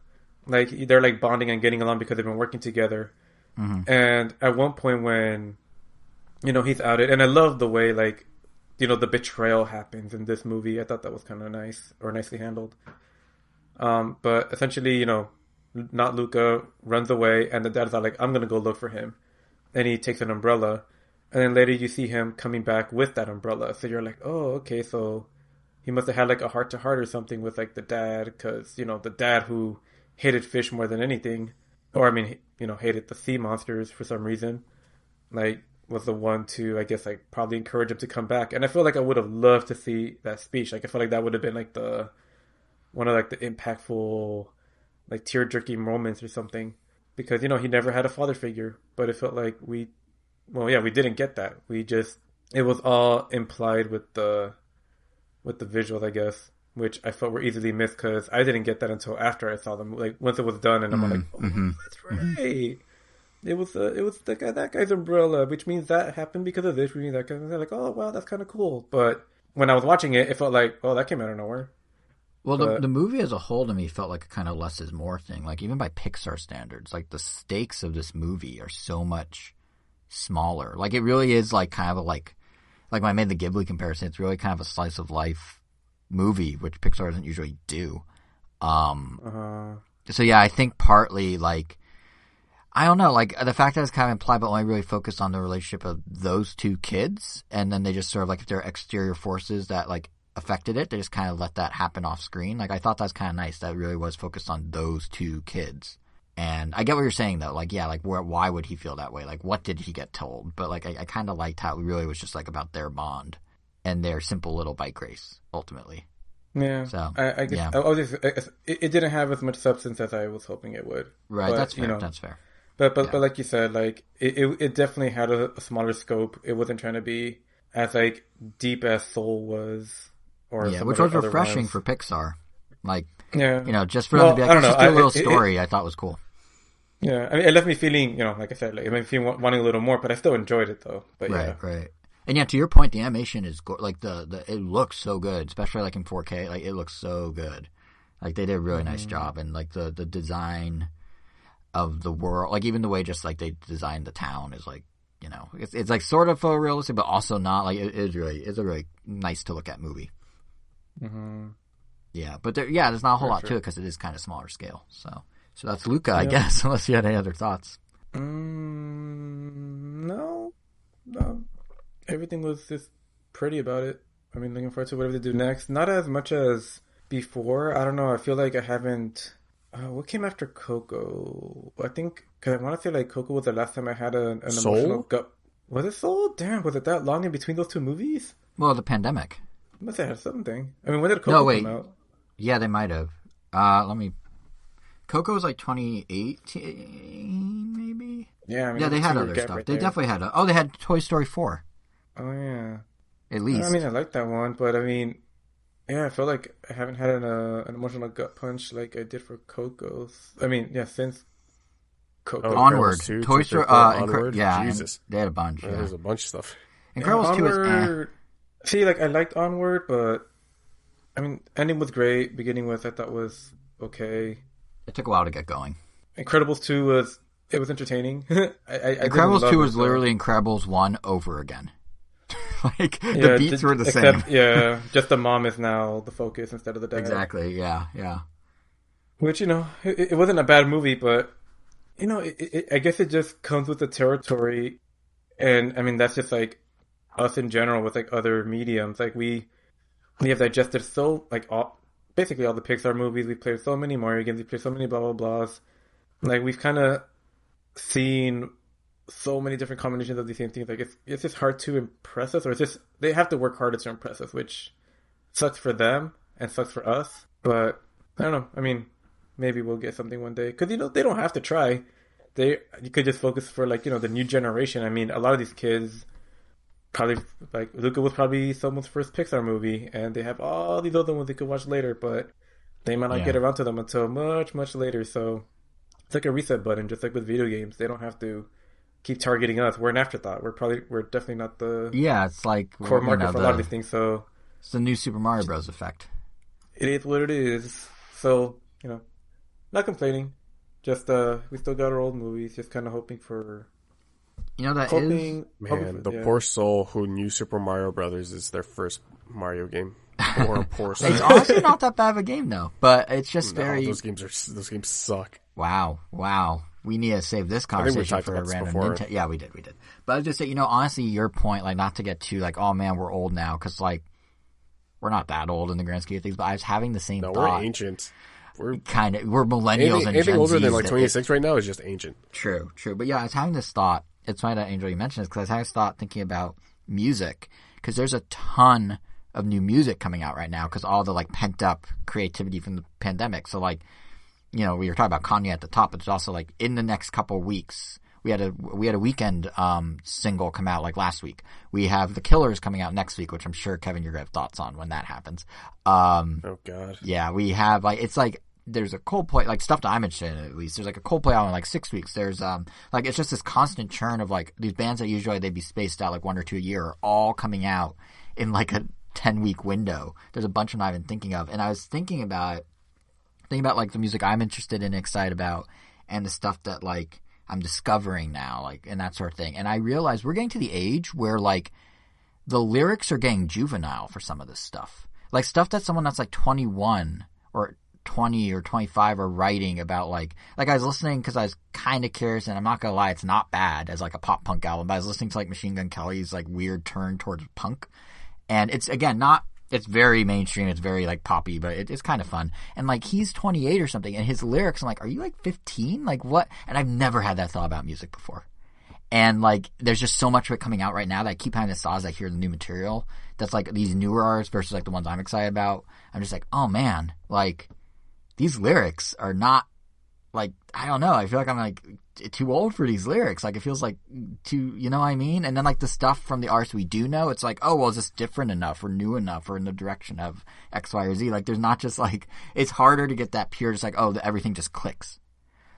They're bonding and getting along because they've been working together. Mm-hmm. And at one point when he's outed, and I love the way the betrayal happens in this movie. I thought that was kind of nice, or nicely handled. But essentially, not Luca runs away, and the dad's I'm gonna go look for him, and he takes an umbrella, and then later you see him coming back with that umbrella. So you're oh, okay, so he must have had a heart to heart or something with the dad, because the dad who hated fish more than anything, or I mean, hated the sea monsters for some reason, was the one to, I guess, probably encourage him to come back. And I feel I would have loved to see that speech. I feel that would have been one of the impactful, tear-jerking moments or something. Because, he never had a father figure. But it felt we didn't get that. It was all implied with the visuals, I guess, which I felt were easily missed, because I didn't get that until after I saw them. Once it was done, and I'm oh, that's right. It was that guy's umbrella, which means that happened because of this, which means that kind of oh wow, that's kind of cool. But when I was watching it, it felt oh, that came out of nowhere.
Well, the movie as a whole to me felt like a kind of less is more thing. Even by Pixar standards, the stakes of this movie are so much smaller. It really is kind of when I made the Ghibli comparison, it's really kind of a slice of life movie, which Pixar doesn't usually do. So yeah, I think partly I don't know, the fact that it's kind of implied, but only really focused on the relationship of those 2 kids, and then they just sort of if there are exterior forces that affected it. They just kind of let that happen off screen. Like, I thought that was kind of nice. That really was focused on those two kids. And I get what you're saying, though. Like, yeah, like, why would he feel that way? Like, what did he get told? But, like, I kind of liked how it really was just, like, about their bond and their simple little bike race, ultimately.
Yeah.
So,
I guess
yeah.
it didn't have as much substance as I was hoping it would.
Right,
but,
that's fair. That's fair.
But like you said, like, it definitely had a smaller scope. It wasn't trying to be as, like, deep as Soul was.
Which was refreshing for Pixar. Like, just for them to be like,
I don't
just
know.
do a little story, I thought was cool.
Yeah, I mean, it left me feeling, like I said, like, it made me feel wanting a little more, but I still enjoyed it, though. But
right. And yeah, to your point, the animation is like it looks so good, especially like in 4K. Like, it looks so good. Like, they did a really nice job, and like the design of the world, like even the way just like they designed the town is like, it's like sort of photorealistic, but also not. Like, it's a really nice to look at movie.
Mm-hmm.
Yeah, but there's not a whole lot to it because it is kind of smaller scale. So that's Luca, I guess. Unless you had any other thoughts.
No. Everything was just pretty about it. I mean, looking forward to whatever they do next. Not as much as before. I don't know. I feel like I haven't. What came after Coco? I think because I want to say like Coco was the last time I had an emotional gut. Was it Soul? Damn, was it that long in between those two movies?
Well, the
Must have had something. I mean, when did Coco come out?
Yeah, they might have. Coco was like 2018, maybe.
Yeah, I mean,
they had other stuff. Right, they definitely had. They had Toy Story 4.
Oh yeah,
at least.
I mean, I like that one, but I mean, yeah, I feel like I haven't had an emotional gut punch like I did for Coco's. I mean, yeah, since Coco.
Onward, Toy Story.
Onward.
Jesus, they had a bunch. Yeah.
There's a bunch of stuff.
Incredibles 2 is.
See, like I liked Onward, but I mean, ending was great. Beginning with I thought was okay.
It took a while to get going.
Incredibles 2 was entertaining.
Incredibles 2 was literally Incredibles 1 over again. Like, the beats were the same.
Yeah, just the mom is now the focus instead of the dad.
Exactly, yeah.
Which, it wasn't a bad movie, but, I guess it just comes with the territory. And, I mean, that's just, like, us in general with, like, other mediums. Like, we have digested basically all the Pixar movies. We've played so many Mario games. We've played so many blah, blah, blahs. Like, we've kind of seen so many different combinations of these same things. Like, it's just hard to impress us, or it's just they have to work harder to impress us, which sucks for them and sucks for us. But I don't know. I mean, maybe we'll get something one day because they don't have to try. You could just focus for like the new generation. I mean, a lot of these kids probably like Luca was probably someone's first Pixar movie, and they have all these other ones they could watch later, but they might not get around to them until much, much later. So it's like a reset button, just like with video games. They don't have to keep targeting us. We're an afterthought. We're definitely not the
it's like
core market for a lot of these things. So
it's the new Super Mario Bros. Effect.
It is what it is. So not complaining. Just we still got our old movies. Just kind of hoping for.
The poor soul who knew Super Mario Brothers is their first Mario game. Poor soul.
It's honestly not that bad of a game though, but it's just very.
Those games suck.
Wow. We need to save this conversation for a random Nintendo. Yeah, we did. But I was just say, honestly, your point, like, not to get too like, oh man, we're old now, because like, we're not that old in the grand scheme of things. But I was having the same thought.
We're ancient. We're
millennials and
anything
Gen
older
Zs
than like 26 right now is just ancient.
True. But yeah, I was having this thought. It's funny that Angel you mentioned this because I was having this thought thinking about music, because there's a ton of new music coming out right now because all the like pent up creativity from the pandemic. So like, we were talking about Kanye at the top, but it's also like in the next couple of weeks we had a Weeknd single come out like last week. We have The Killers coming out next week, which I'm sure Kevin you're gonna have thoughts on when that happens.
Oh god.
Yeah, we have like it's like there's a Coldplay like stuff that I'm interested in at least. There's like a Coldplay album in like 6 weeks. There's like it's just this constant churn of like these bands that usually they'd be spaced out like 1 or 2 a year are all coming out in like a 10-week window. There's a bunch I'm not even thinking of, and I was thinking about like the music I'm interested in, excited about, and the stuff that like I'm discovering now, like, and that sort of thing. And I realized we're getting to the age where like the lyrics are getting juvenile for some of this stuff. Like stuff that someone that's like 21 or 20 or 25 are writing about like I was listening because I was kind of curious, and I'm not gonna lie, it's not bad as like a pop punk album, but I was listening to like Machine Gun Kelly's like weird turn towards punk, and it's again not It's very mainstream. It's very like poppy, but it's kind of fun. And like he's 28 or something, and his lyrics, I'm like, are you like 15? Like what? And I've never had that thought about music before. And like, there's just so much of it coming out right now that I keep having this thought as I hear the new material. That's like these newer artists versus like the ones I'm excited about. I'm just like, oh man, like these lyrics are not like, I don't know. I feel like I'm like too old for these lyrics. Like it feels like too, you know what I mean? And then like the stuff from the artists we do know, it's like, oh, well, is this different enough or new enough or in the direction of X, Y, or Z? Like there's not just like, it's harder to get that pure, just like, oh, everything just clicks.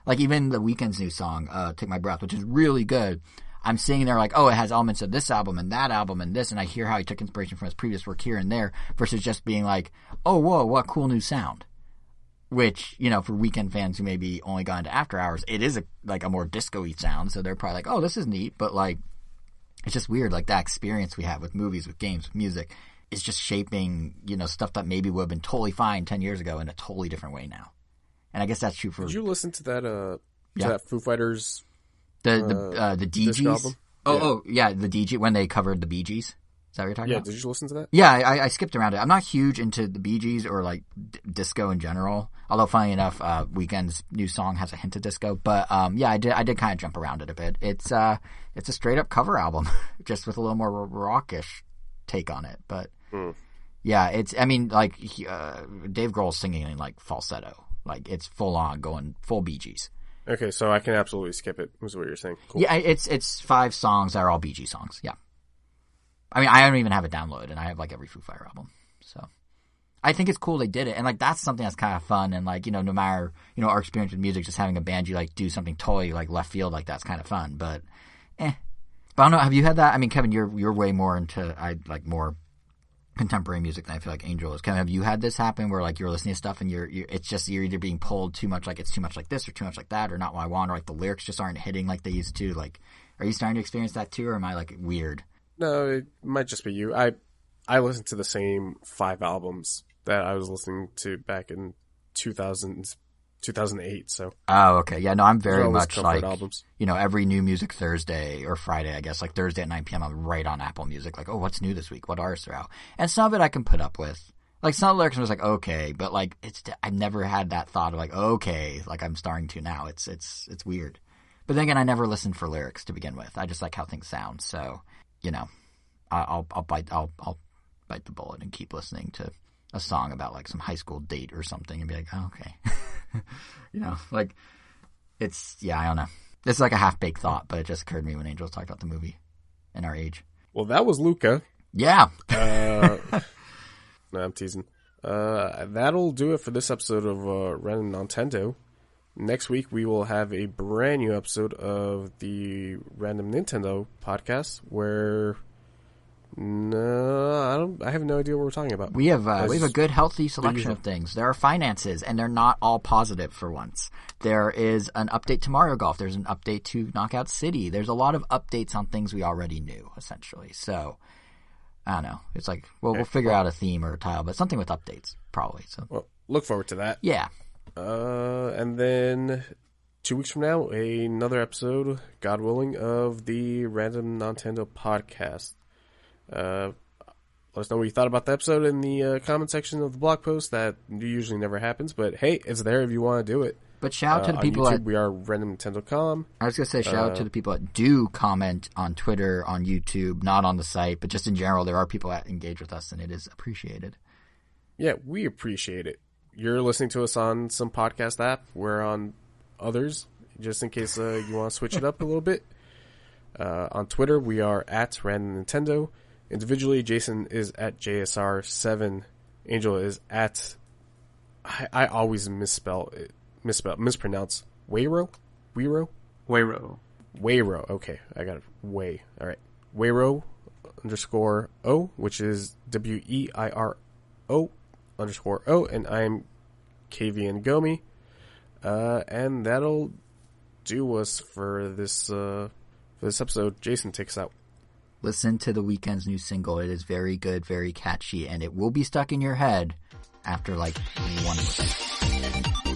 Like even the Weeknd's new song, Take My Breath, which is really good. I'm sitting there like, oh, it has elements of this album and that album and this, and I hear how he took inspiration from his previous work here and there versus just being like, oh, whoa, what cool new sound. Which, you know, for Weeknd fans who maybe only got into After Hours, it is like a more disco-y sound, so they're probably like, oh, this is neat, but like, it's just weird, like that experience we have with movies, with games, with music, is just shaping, you know, stuff that maybe would have been totally fine 10 years ago in a totally different way now. And I guess that's true for...
Did you listen to that Foo Fighters...
The
disc
DGs?
album?
Yeah, the DG, when they covered the Bee Gees. Is that what you're talking about?
Yeah, did you listen to that?
Yeah, I skipped around it. I'm not huge into the Bee Gees or like disco in general. Although, funny enough, Weeknd's new song has a hint of disco. But yeah, I did kind of jump around it a bit. It's a straight up cover album, just with a little more rockish take on it. But yeah, it's, I mean, like Dave Grohl's singing in like falsetto. Like it's full on going full Bee Gees.
Okay, so I can absolutely skip it, is what you're saying. Cool.
Yeah, it's 5 songs that are all Bee Gees songs. Yeah. I mean, I don't even have it downloaded, and I have like every Foo Fighter album. So I think it's cool they did it. And like that's something that's kind of fun. And like, you know, no matter, you know, our experience with music, just having a band, you like do something totally like left field, like that's kind of fun. But But I don't know, have you had that? I mean, Kevin, you're way more into more contemporary music than I feel like Angel is. Kevin, have you had this happen where like you're listening to stuff and you're either being pulled too much, like it's too much like this or too much like that or not what I want, or like the lyrics just aren't hitting like they used to? Like, are you starting to experience that too, or am I like weird?
No, it might just be you. I listened to the same 5 albums that I was listening to back in 2008. So.
Oh, okay. Yeah, no, I'm very much like,
albums.
You know, every New Music Thursday or Friday, I guess, like Thursday at 9 p.m., I'm right on Apple Music. Like, oh, what's new this week? What artists are out? And some of it I can put up with. Like, some of the lyrics I was like, okay, but like, I've never had that thought of like, okay, like I'm starting to now. It's weird. But then again, I never listened for lyrics to begin with. I just like how things sound. So, you know, I'll bite the bullet and keep listening to a song about like some high school date or something and be like, oh, okay. You know, like I don't know. It's like a half-baked thought, but it just occurred to me when Angel talked about the movie and our age.
Well, that was Luca.
Yeah.
No, I'm teasing. That'll do it for this episode of Random Nontendo. Next week, we will have a brand new episode of the Random Nintendo podcast where... No, I have no idea what we're talking about.
We have a good, healthy selection of things. There are finances, and they're not all positive for once. There is an update to Mario Golf. There's an update to Knockout City. There's a lot of updates on things we already knew, essentially. So, I don't know. It's like, well, we'll figure out a theme or a title, but something with updates, probably. So,
well, look forward to that.
Yeah.
And then 2 weeks from now, another episode, God willing, of the Random Nintendo podcast. Let us know what you thought about the episode in the comment section of the blog post. That usually never happens, but hey, it's there if you want to do it.
But shout out to the people
on YouTube, we are randomnintendo.com.
I was going to say shout out to the people that do comment on Twitter, on YouTube, not on the site, but just in general, there are people that engage with us, and it is appreciated.
Yeah, we appreciate it. You're listening to us on some podcast app. We're on others, just in case you want to switch it up a little bit. On Twitter, we are at Random Nintendo. Individually, Jason is at JSR7. Angel is at... I always mispronounce. Wayro? Wayro. Okay, I got it. Way. All right. Wayro_O, which is WEIRO_O, and I'm KVN Gomi. And that'll do us for this episode. Jason, take us out.
Listen to the Weeknd's new single. It is very good, very catchy, and it will be stuck in your head after like 1 second.